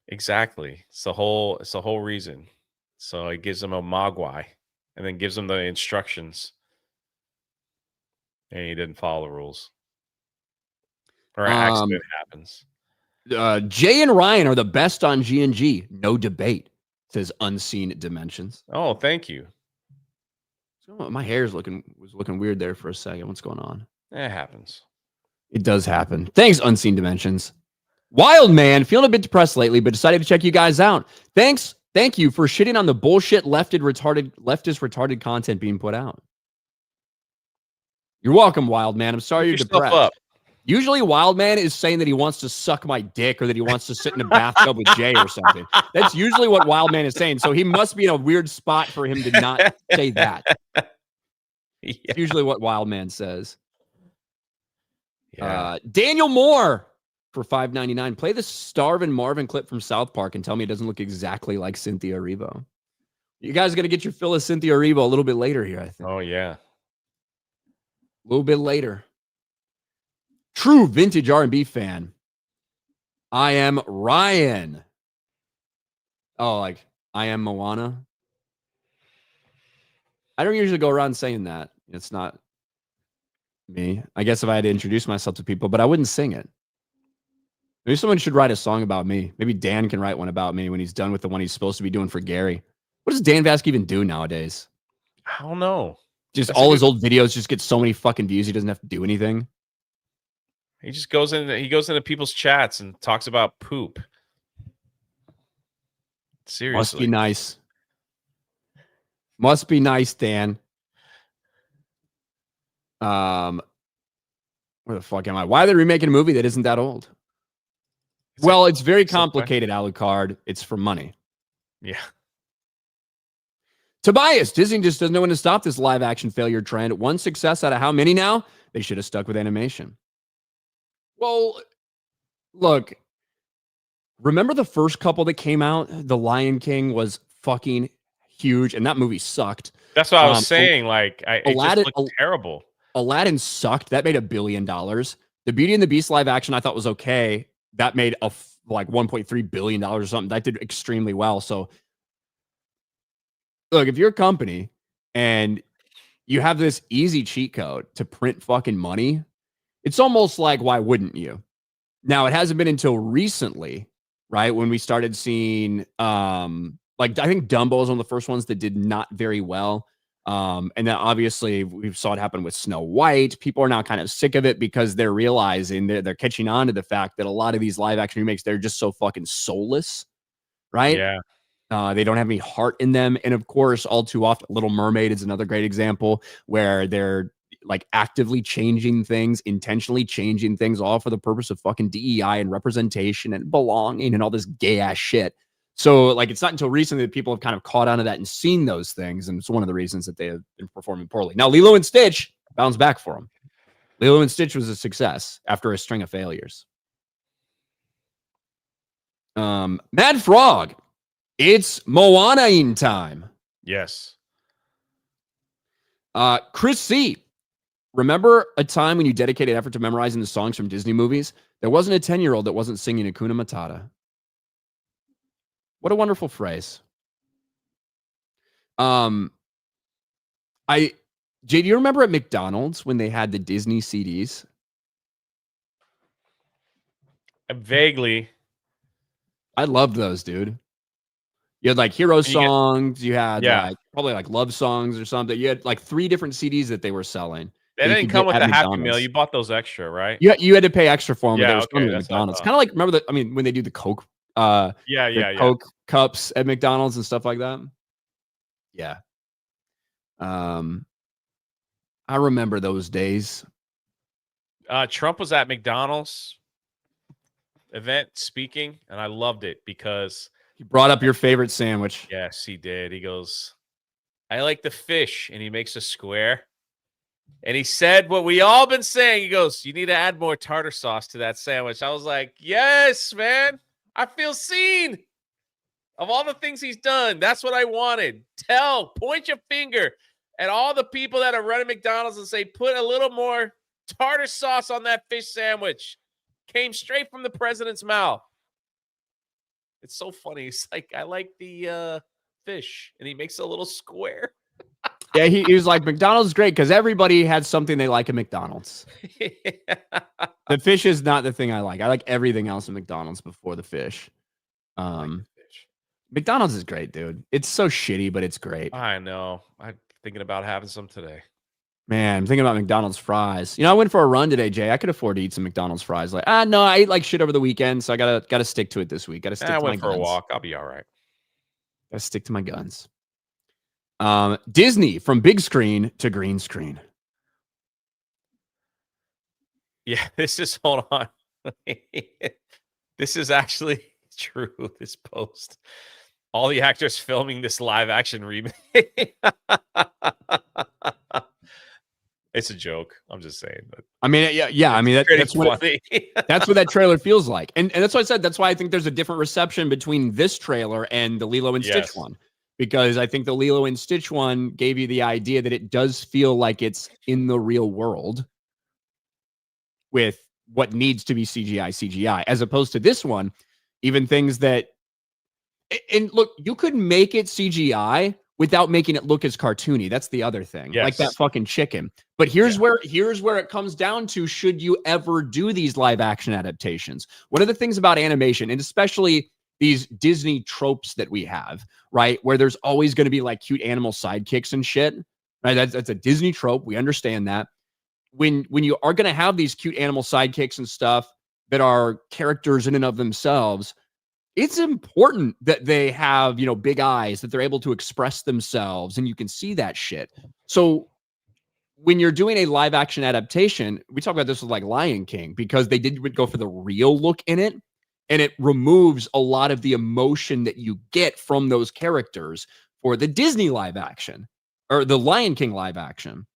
Exactly. It's the whole reason. So it gives him a mogwai and then gives him the instructions. And he didn't follow the rules. Or an accident happens. Jay and Ryan are the best on G&G. No debate, says Unseen Dimensions. Oh, thank you. My hair was looking weird there for a second. What's going on? It happens. It does happen. Thanks, Unseen Dimensions. Wild Man, feeling a bit depressed lately, but decided to check you guys out. Thank you for shitting on the bullshit leftist retarded content being put out. You're welcome, Wild Man. I'm sorry you're depressed. Up. Usually Wild Man is saying that he wants to suck my dick or that he wants to sit in a bathtub with Jay or something. That's usually what Wild Man is saying. So he must be in a weird spot for him to not say that. Yeah. It's usually what Wildman says. Yeah. Daniel Moore for $5.99. Play the Starvin' Marvin clip from South Park and tell me it doesn't look exactly like Cynthia Erivo. You guys are going to get your fill of Cynthia Erivo a little bit later here, I think. Oh, yeah. A little bit later. True vintage R&B fan. I am Ryan. Oh, like I am Moana. I don't usually go around saying that. It's not me. I guess if I had to introduce myself to people, but I wouldn't sing it. Maybe someone should write a song about me. Maybe Dan can write one about me when he's done with the one he's supposed to be doing for Gary. What does Dan Vasque even do nowadays? I don't know. Just That's all a his good- old videos just get so many fucking views. He doesn't have to do anything. He just goes in. He goes into people's chats and talks about poop. Seriously. Must be nice. Must be nice, Dan. Where the fuck am I? Why are they remaking a movie that isn't that old? Well, it's very complicated, Alucard. It's for money. Yeah. Tobias, Disney just doesn't know when to stop this live action failure trend. One success out of how many now? They should have stuck with animation. Well, look, remember the first couple that came out? The Lion King was fucking huge, and that movie sucked. That's what I was saying. Like, it Aladdin, just looked terrible. Aladdin sucked. That made $1 billion. The Beauty and the Beast live action I thought was okay. That made like $1.3 billion or something. That did extremely well. So, look, if you're a company and you have this easy cheat code to print fucking money, it's almost like, why wouldn't you? Now, it hasn't been until recently, right, when we started seeing, like, I think Dumbo was one of the first ones that did not very well. And then obviously we saw it happen with Snow White. People are now kind of sick of it because they're realizing they're catching on to the fact that a lot of these live action remakes, they're just so fucking soulless, right? Yeah. They don't have any heart in them. And of course, all too often, Little Mermaid is another great example where they're like actively changing things, intentionally changing things, all for the purpose of fucking DEI and representation and belonging and all this gay ass shit. So, like, it's not until recently that people have kind of caught onto that and seen those things. And it's one of the reasons that they have been performing poorly. Now, Lilo and Stitch bounced back for them. Lilo and Stitch was a success after a string of failures. Mad Frog. It's Moana in time. Yes. Chris C. Remember a time when you dedicated effort to memorizing the songs from Disney movies? There wasn't a 10-year-old that wasn't singing Hakuna Matata. What a wonderful phrase. Jay, do you remember at McDonald's when they had the Disney CDs? Vaguely. I loved those, dude. You had like hero songs. You had like probably like love songs or something. You had like 3 different CDs that they were selling. They didn't come with the Happy Meal. You bought those extra, right? You had to pay extra for them. Yeah, but they were at McDonald's. Kind of like, remember that? I mean, when they do the Coke, Coke cups at McDonald's and stuff like that. Yeah. I remember those days. Trump was at McDonald's event speaking, and I loved it because he brought up your favorite sandwich. Yes, he did. He goes, I like the fish, and he makes a square. And he said what we all been saying. He goes, you need to add more tartar sauce to that sandwich. I was like, yes, man. I feel seen. Of all the things he's done, that's what I wanted. Point your finger at all the people that are running McDonald's and say, put a little more tartar sauce on that fish sandwich. Came straight from the president's mouth. It's so funny. It's like, I like the fish. And he makes a little square. Yeah, he was like, McDonald's is great because everybody had something they like at McDonald's. The fish is not the thing I like. I like everything else at McDonald's before the fish. McDonald's is great, dude. It's so shitty, but it's great. I know. I'm thinking about having some today. Man, I'm thinking about McDonald's fries. You know, I went for a run today, Jay. I could afford to eat some McDonald's fries. Like, no, I ate like shit over the weekend, so I gotta stick to it this week. Gotta stick to my guns. I went for a walk. I'll be all right. Gotta stick to my guns. Disney from big screen to green screen. Yeah, hold on. This is actually true. This post. All the actors filming this live action remake. It's a joke. I'm just saying. But I mean, yeah. I mean, that's what funny. that's what that trailer feels like, and that's why I said that's why I think there's a different reception between this trailer and the Lilo and Stitch one, because I think the Lilo and Stitch one gave you the idea that it does feel like it's in the real world with what needs to be CGI, as opposed to this one, even things that. And look, you could make it CGI without making it look as cartoony. That's the other thing. Like that fucking chicken. But here's where it comes down to, should you ever do these live action adaptations? What are the things about animation, and especially these Disney tropes that we have, right? Where there's always going to be like cute animal sidekicks and shit. Right? That's a Disney trope. We understand that. When you are going to have these cute animal sidekicks and stuff that are characters in and of themselves, it's important that they have, big eyes, that they're able to express themselves, and you can see that shit. So when you're doing a live action adaptation, we talk about this with like Lion King, because they did go for the real look in it, and it removes a lot of the emotion that you get from those characters for the Disney live action or the Lion King live action.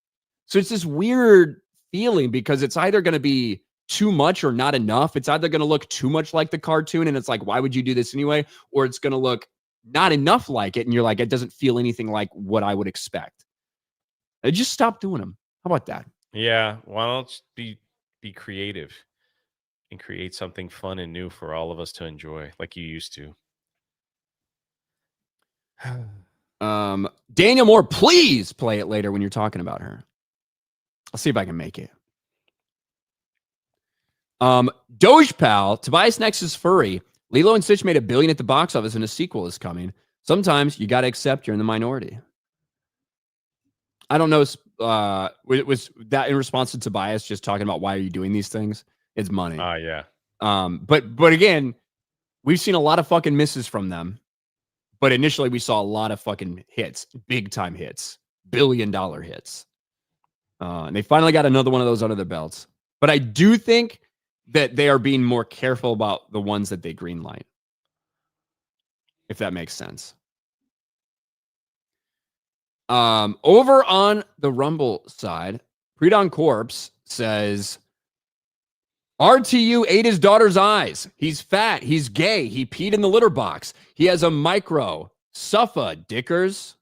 So it's this weird feeling, because it's either going to be too much or not enough. It's either going to look too much like the cartoon, and it's like, why would you do this anyway? Or it's going to look not enough like it, and you're like, it doesn't feel anything like what I would expect. Just stop doing them. How about that? Yeah. Why don't you be creative and create something fun and new for all of us to enjoy, like you used to? Daniel Moore, please play it later when you're talking about her. I'll see if I can make it. Doge Pal, Tobias Next is furry. Lilo and Stitch made $1 billion at the box office, and a sequel is coming. Sometimes you got to accept you're in the minority. I don't know. Was that in response to Tobias just talking about why are you doing these things? It's money. Yeah. But again, we've seen a lot of fucking misses from them. But initially, we saw a lot of fucking hits, big time hits, $1 billion hits. And they finally got another one of those under their belts. But I do think that they are being more careful about the ones that they greenlight, if that makes sense. Over on the Rumble side, Predon Corpse says, RTU ate his daughter's eyes. He's fat. He's gay. He peed in the litter box. He has a micro. Suffa, dickers.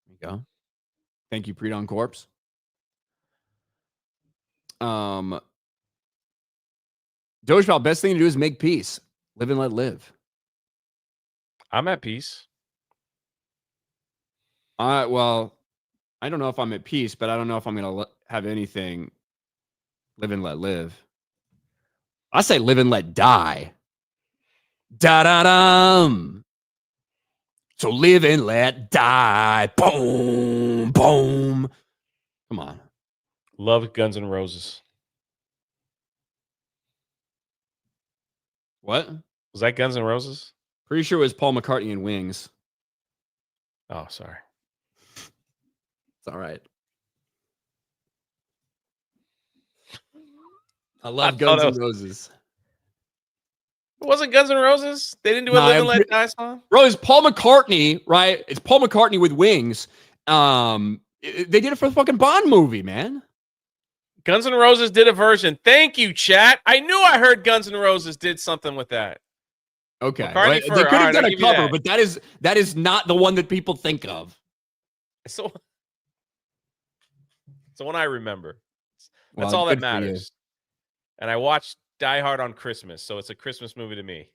There you go. Thank you, Predon Corpse. Dojpal, best thing to do is make peace. Live and let live. I'm at peace. Well, I don't know if I'm at peace, but I don't know if I'm going to have anything live and let live. I say live and let die. Da-da-dum. So live and let die. Boom, boom. Come on. Love Guns N' Roses. What? Was that Guns N' Roses? Pretty sure it was Paul McCartney and Wings. Oh, sorry. It's all right. I love Guns N' Roses. It wasn't Guns N' Roses? They didn't do a Live and Let Die song? Bro, it's Paul McCartney, right? It's Paul McCartney with Wings. They did it for the fucking Bond movie, man. Guns N' Roses did a version. Thank you, chat. I knew I heard Guns N' Roses did something with that. Okay. Right? They could have done a cover, but that is not the one that people think of. So it's the one I remember. That's all that matters. And I watched Die Hard on Christmas, so it's a Christmas movie to me.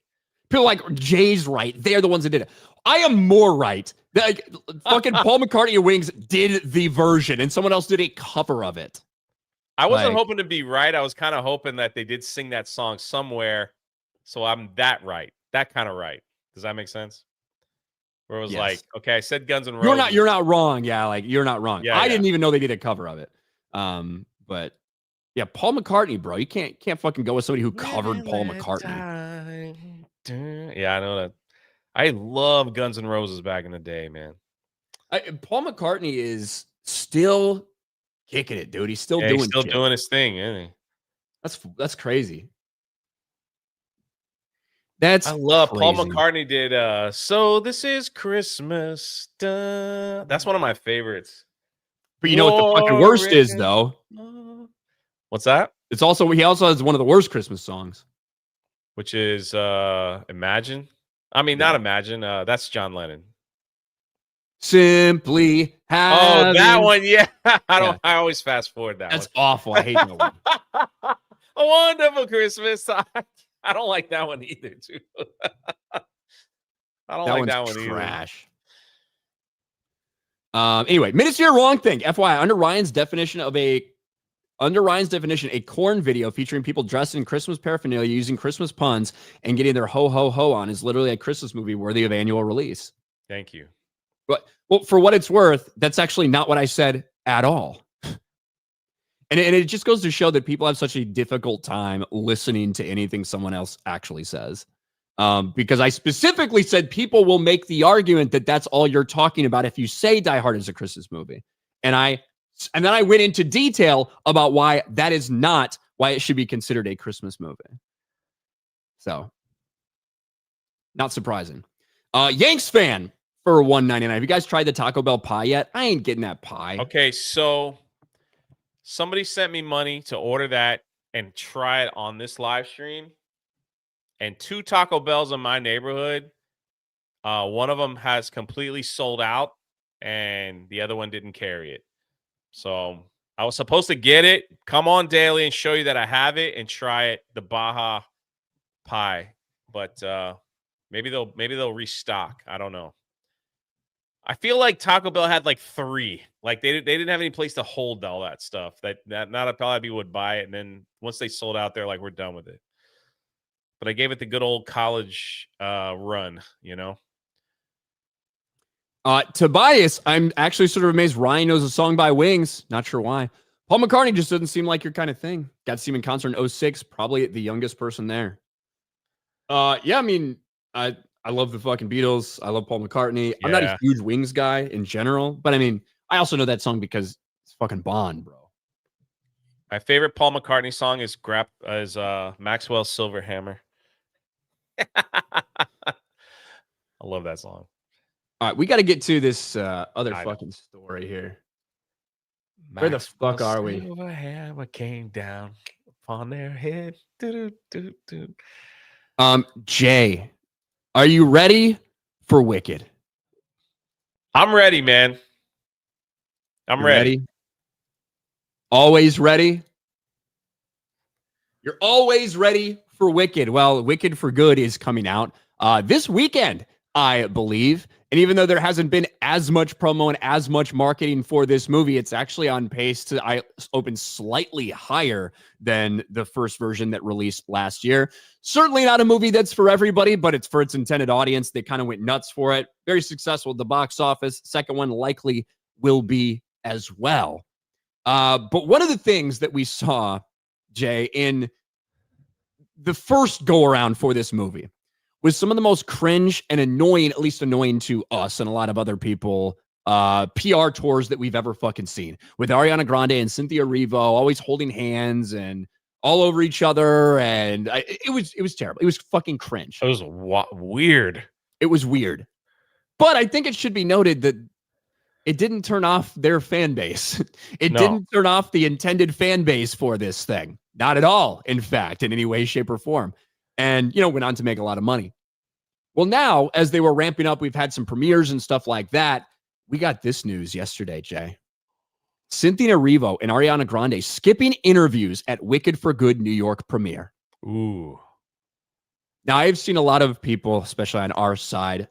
People like Jay's right. They're the ones that did it. I am more right. Like, fucking Paul McCartney and Wings did the version, and someone else did a cover of it. I wasn't hoping to be right. I was kind of hoping that they did sing that song somewhere, so I'm that right. That kind of right. Does that make sense? Where it was like, okay, I said Guns N' Roses. You're not wrong. Yeah, like you're not wrong. Yeah, I didn't even know they did a cover of it. But yeah, Paul McCartney, bro. You can't fucking go with somebody who covered Paul McCartney. Yeah, I know that. I love Guns N' Roses back in the day, man. Paul McCartney is still kicking it, dude. He's still doing his thing, isn't he? That's crazy. I love crazy. Paul McCartney did So This Is Christmas. Duh. That's one of my favorites. But you know what the fucking worst is, though? What's that? He also has one of the worst Christmas songs. Which is Imagine. I mean, not Imagine. That's John Lennon. Simply having. Oh, that one, yeah. I always fast forward that That's one. awful. I hate that one. A Wonderful Christmas. I don't like that one either, too. I don't like that one trash. Anyway, minutes here, wrong thing. FYI, under Ryan's definition, a corn video featuring people dressed in Christmas paraphernalia using Christmas puns and getting their ho ho ho on is literally a Christmas movie worthy of annual release. Thank you. But well, for what it's worth, that's actually not what I said at all. And it just goes to show that people have such a difficult time listening to anything someone else actually says. Because I specifically said people will make the argument that that's all you're talking about if you say Die Hard is a Christmas movie. And then I went into detail about why that is not why it should be considered a Christmas movie. So, not surprising. Yanks fan for $1.99. Have you guys tried the Taco Bell pie yet? I ain't getting that pie. Okay, so somebody sent me money to order that and try it on this live stream. And 2 Taco Bells in my neighborhood, one of them has completely sold out, and the other one didn't carry it. So I was supposed to get it, come on daily and show you that I have it and try it, the Baja pie. But maybe they'll restock. I don't know. I feel like Taco Bell had like 3. Like they didn't have any place to hold all that stuff. That not a lot of people would buy it, and then once they sold out, they're like, we're done with it. But I gave it the good old college run, you know. Tobias, I'm actually sort of amazed Ryan knows a song by Wings. Not sure why. Paul McCartney just doesn't seem like your kind of thing. Got to see him in concert in 06, probably the youngest person there. Yeah, I mean, I love the fucking Beatles. I love Paul McCartney. Yeah. I'm not a huge Wings guy in general, but I mean, I also know that song because it's fucking Bond, bro. My favorite Paul McCartney song is Maxwell's Silver Hammer. I love that song. All right, we got to get to this other fucking story here. Where the fuck are we? Silver hammer came down upon their head. Jay, are you ready for Wicked? I'm ready, man. I'm ready. Always ready? You're always ready for Wicked. Well, Wicked for Good is coming out this weekend, I believe. And even though there hasn't been as much promo and as much marketing for this movie, it's actually on pace to open slightly higher than the first version that released last year. Certainly not a movie that's for everybody, but it's for its intended audience. They kind of went nuts for it. Very successful at the box office. Second one likely will be as well. But one of the things that we saw, Jay, in the first go around for this movie was some of the most cringe and annoying, at least annoying to us and a lot of other people, PR tours that we've ever fucking seen, with Ariana Grande and Cynthia Erivo always holding hands and all over each other. And it was terrible. It was fucking cringe. It was weird. It was weird. But I think it should be noted that it didn't turn off their fan base. It didn't turn off the intended fan base for this thing. Not at all, in fact, in any way, shape, or form. And, went on to make a lot of money. Well, now, as they were ramping up, we've had some premieres and stuff like that. We got this news yesterday, Jay. Cynthia Erivo and Ariana Grande skipping interviews at Wicked for Good New York premiere. Ooh. Now, I've seen a lot of people, especially on our side,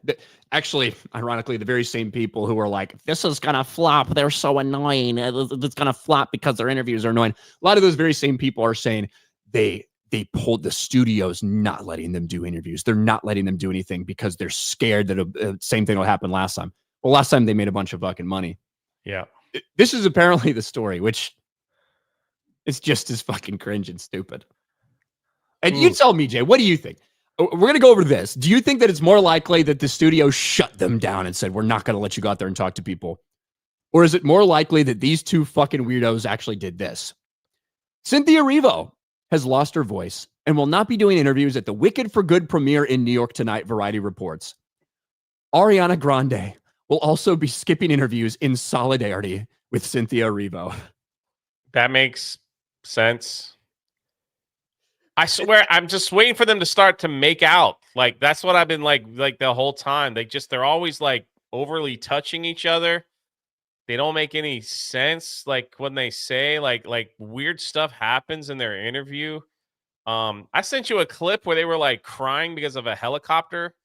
actually, ironically, the very same people who are like, this is going to flop. They're so annoying. It's going to flop because their interviews are annoying. A lot of those very same people are saying they pulled the studios not letting them do interviews. They're not letting them do anything because they're scared that the same thing will happen last time. Well, last time they made a bunch of fucking money. Yeah. This is apparently the story, which is just as fucking cringe and stupid. And you tell me, Jay, what do you think? We're going to go over this. Do you think that it's more likely that the studio shut them down and said, we're not going to let you go out there and talk to people? Or is it more likely that these two fucking weirdos actually did this? Cynthia Erivo has lost her voice and will not be doing interviews at the Wicked for Good premiere in New York tonight, Variety reports. Ariana Grande will also be skipping interviews in solidarity with Cynthia Erivo. That makes sense. I swear, I'm just waiting for them to start to make out. Like that's what I've been like the whole time. They're always like overly touching each other. They don't make any sense. Like when they say like weird stuff happens in their interview. I sent you a clip where they were like crying because of a helicopter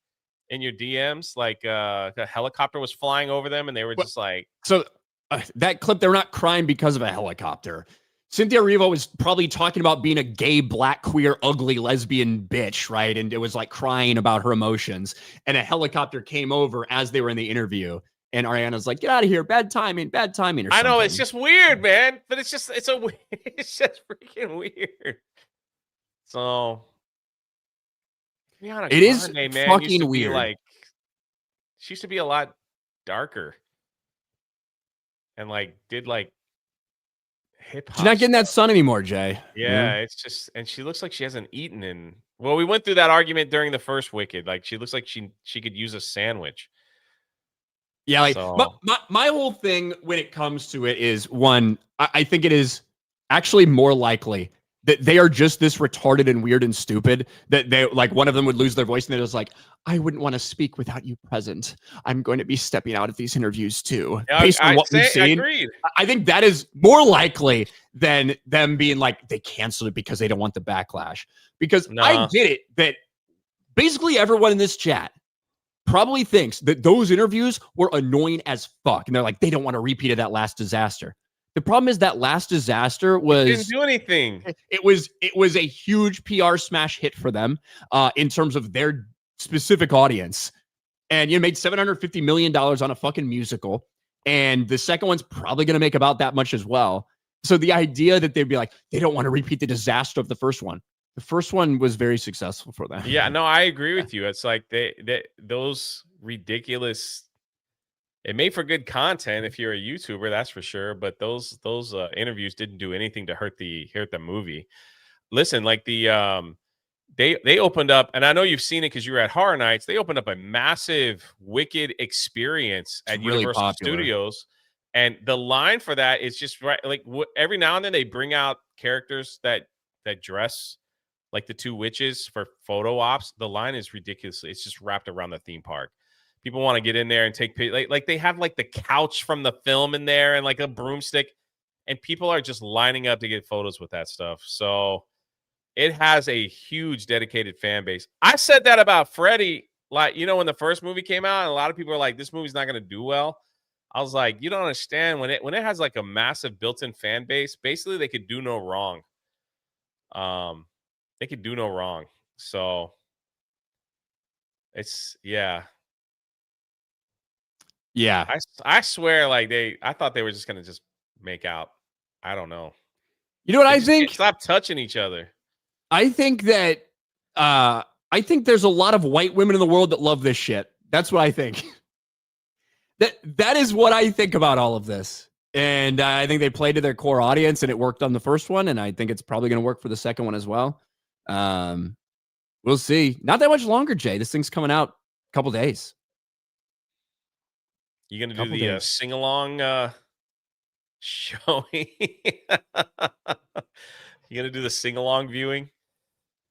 in your DMs. Like the helicopter was flying over them, and they were just like, so that clip, they were not crying because of a helicopter. Cynthia Erivo was probably talking about being a gay, black, queer, ugly, lesbian bitch, right? And it was like crying about her emotions. And a helicopter came over as they were in the interview. And Ariana's like, get out of here. Bad timing, or something. I know, it's just weird, man. But it's just it's just freaking weird. So Ariana It is Grande, man, fucking used to weird. be like, she used to be a lot darker. And like did like hip hop. She's not getting that sun anymore, Jay. Yeah, it's just, and she looks like she hasn't eaten in. Well, we went through that argument during the first Wicked. Like she looks like she could use a sandwich. Yeah, like So, my whole thing when it comes to it is one, I think it is actually more likely that they are just this retarded and weird and stupid that they like one of them would lose their voice and they're just like, I wouldn't want to speak without you present. I'm going to be stepping out of these interviews too. yeah, Based on what we've I seen, agreed. I think that is more likely than them being like they canceled it because they don't want the backlash. Because I Nah. get it that basically everyone in this chat probably thinks that those interviews were annoying as fuck. And they're like, they don't want a repeat of that last disaster. The problem is that last disaster was Didn't do anything. it was a huge PR smash hit for them in terms of their specific audience. And you made $750 million on a fucking musical. And the second one's probably going to make about that much as well. So the idea that they'd be like, they don't want to repeat the disaster of the first one. The first one was very successful for them. Yeah, no, I agree with you. It's like those ridiculous. It made for good content if you're a YouTuber, that's for sure. But those interviews didn't do anything to hurt the movie. Listen, like they opened up, and I know you've seen it because you were at Horror Nights. They opened up a massive Wicked experience at really Universal popular. Studios, and the line for that is just right. Like every now and then they bring out characters that dress like the two witches for photo ops. The line is ridiculous. It's just wrapped around the theme park. People want to get in there and take pictures. Like they have like the couch from the film in there and like a broomstick, and people are just lining up to get photos with that stuff. So it has a huge dedicated fan base. I said that about Freddy, like, you know, when the first movie came out, and a lot of people are like, this movie's not going to do well. I was like, you don't understand, when it has like a massive built-in fan base, basically they could do no wrong. They could do no wrong. So it's, yeah. Yeah. I swear, like I thought they were just going to just make out. I don't know. You know what They I just think? can't stop touching each other. I think that I think there's a lot of white women in the world that love this shit. That's what I think. That is what I think about all of this. And I think they played to their core audience and it worked on the first one. And I think it's probably going to work for the second one as well. We'll see. Not that much longer, Jay. This thing's coming out a couple days. You going to do the sing-along showing? You going to do the sing-along viewing?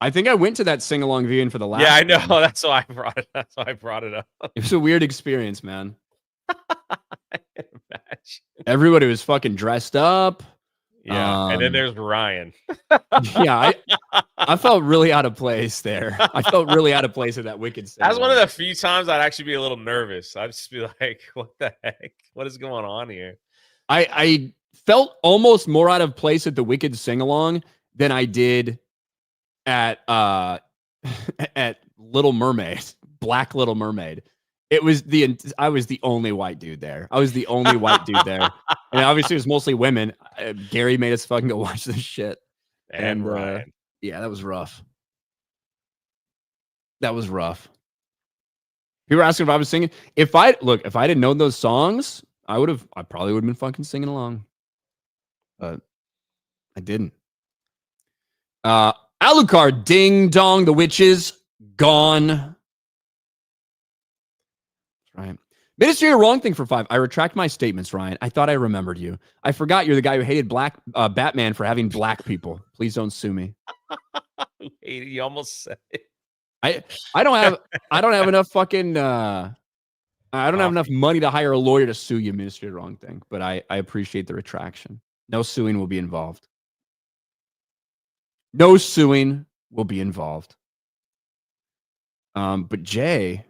I think I went to that sing-along viewing for the last. Yeah, I know. One. That's why I brought it up. It was a weird experience, man. Imagine. Everybody was fucking dressed up. Yeah, and then there's Ryan. Yeah, I felt really out of place there. I felt really out of place at that Wicked sing. That's one of the few times I'd actually be a little nervous. I'd just be like, what the heck? What is going on here? I felt almost more out of place at the Wicked sing-along than I did at at Little Mermaid, Black Little Mermaid. I was the only white dude there. I was the only white dude there. And obviously it was mostly women. Gary made us fucking go watch this shit. And Ryan. Yeah, that was rough. That was rough. People were asking if I was singing. If I didn't know those songs, I probably would have been fucking singing along. But I didn't. Alucard, ding dong, the witches gone. Right. Ministry of Wrong thing for 5. I retract my statements, Ryan. I thought I remembered you. I forgot you're the guy who hated Batman for having black people. Please don't sue me. You almost said it. I don't have enough fucking I don't have enough money to hire a lawyer to sue you, Ministry of the Wrong thing. But I appreciate the retraction. No suing will be involved. No suing will be involved. But Jay,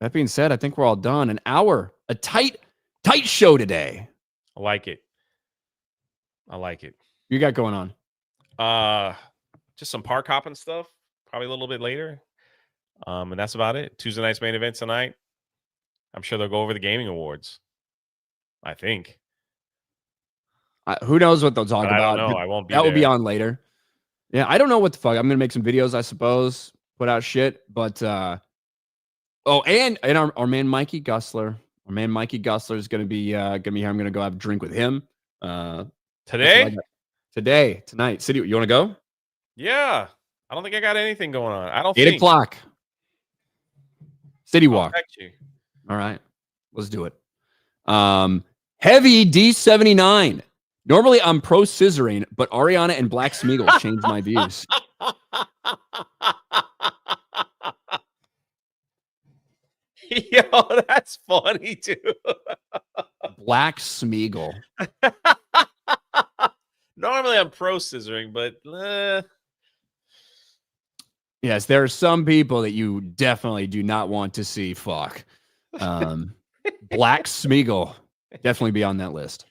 that being said, I think we're all done. An hour, a tight show today. I like it. You got going on? Just some park hopping stuff. Probably a little bit later. And that's about it. Tuesday night's main event tonight. I'm sure they'll go over the gaming awards. I think. Who knows what they'll talk about? I don't know. I won't be That there. will be on later. Yeah, I don't know what the fuck. I'm gonna make some videos, I suppose. Put out shit, but and our man Mikey Gusler. Our man Mikey Gusler is gonna be here. I'm gonna go have a drink with him. Today? Tonight. City, you want to go? Yeah. I don't think I got anything going on. I don't 8 think. o'clock. City I'll Walk. text you. All right. Let's do it. Heavy D79. Normally I'm pro scissoring, but Ariana and Black Smeagol changed my views. Yo, that's funny too. Black Smeagol. Normally I'm pro scissoring, but Yes, there are some people that you definitely do not want to see fuck. Black Smeagol. Definitely be on that list.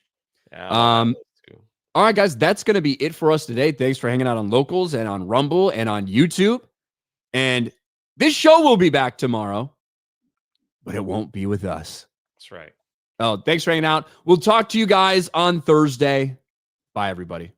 yeah, All right, guys, that's going to be it for us today. Thanks for hanging out on Locals and on Rumble and on YouTube. And this show will be back tomorrow, but it won't be with us. that's right. Oh, thanks for hanging out. We'll talk to you guys on Thursday. Bye, everybody.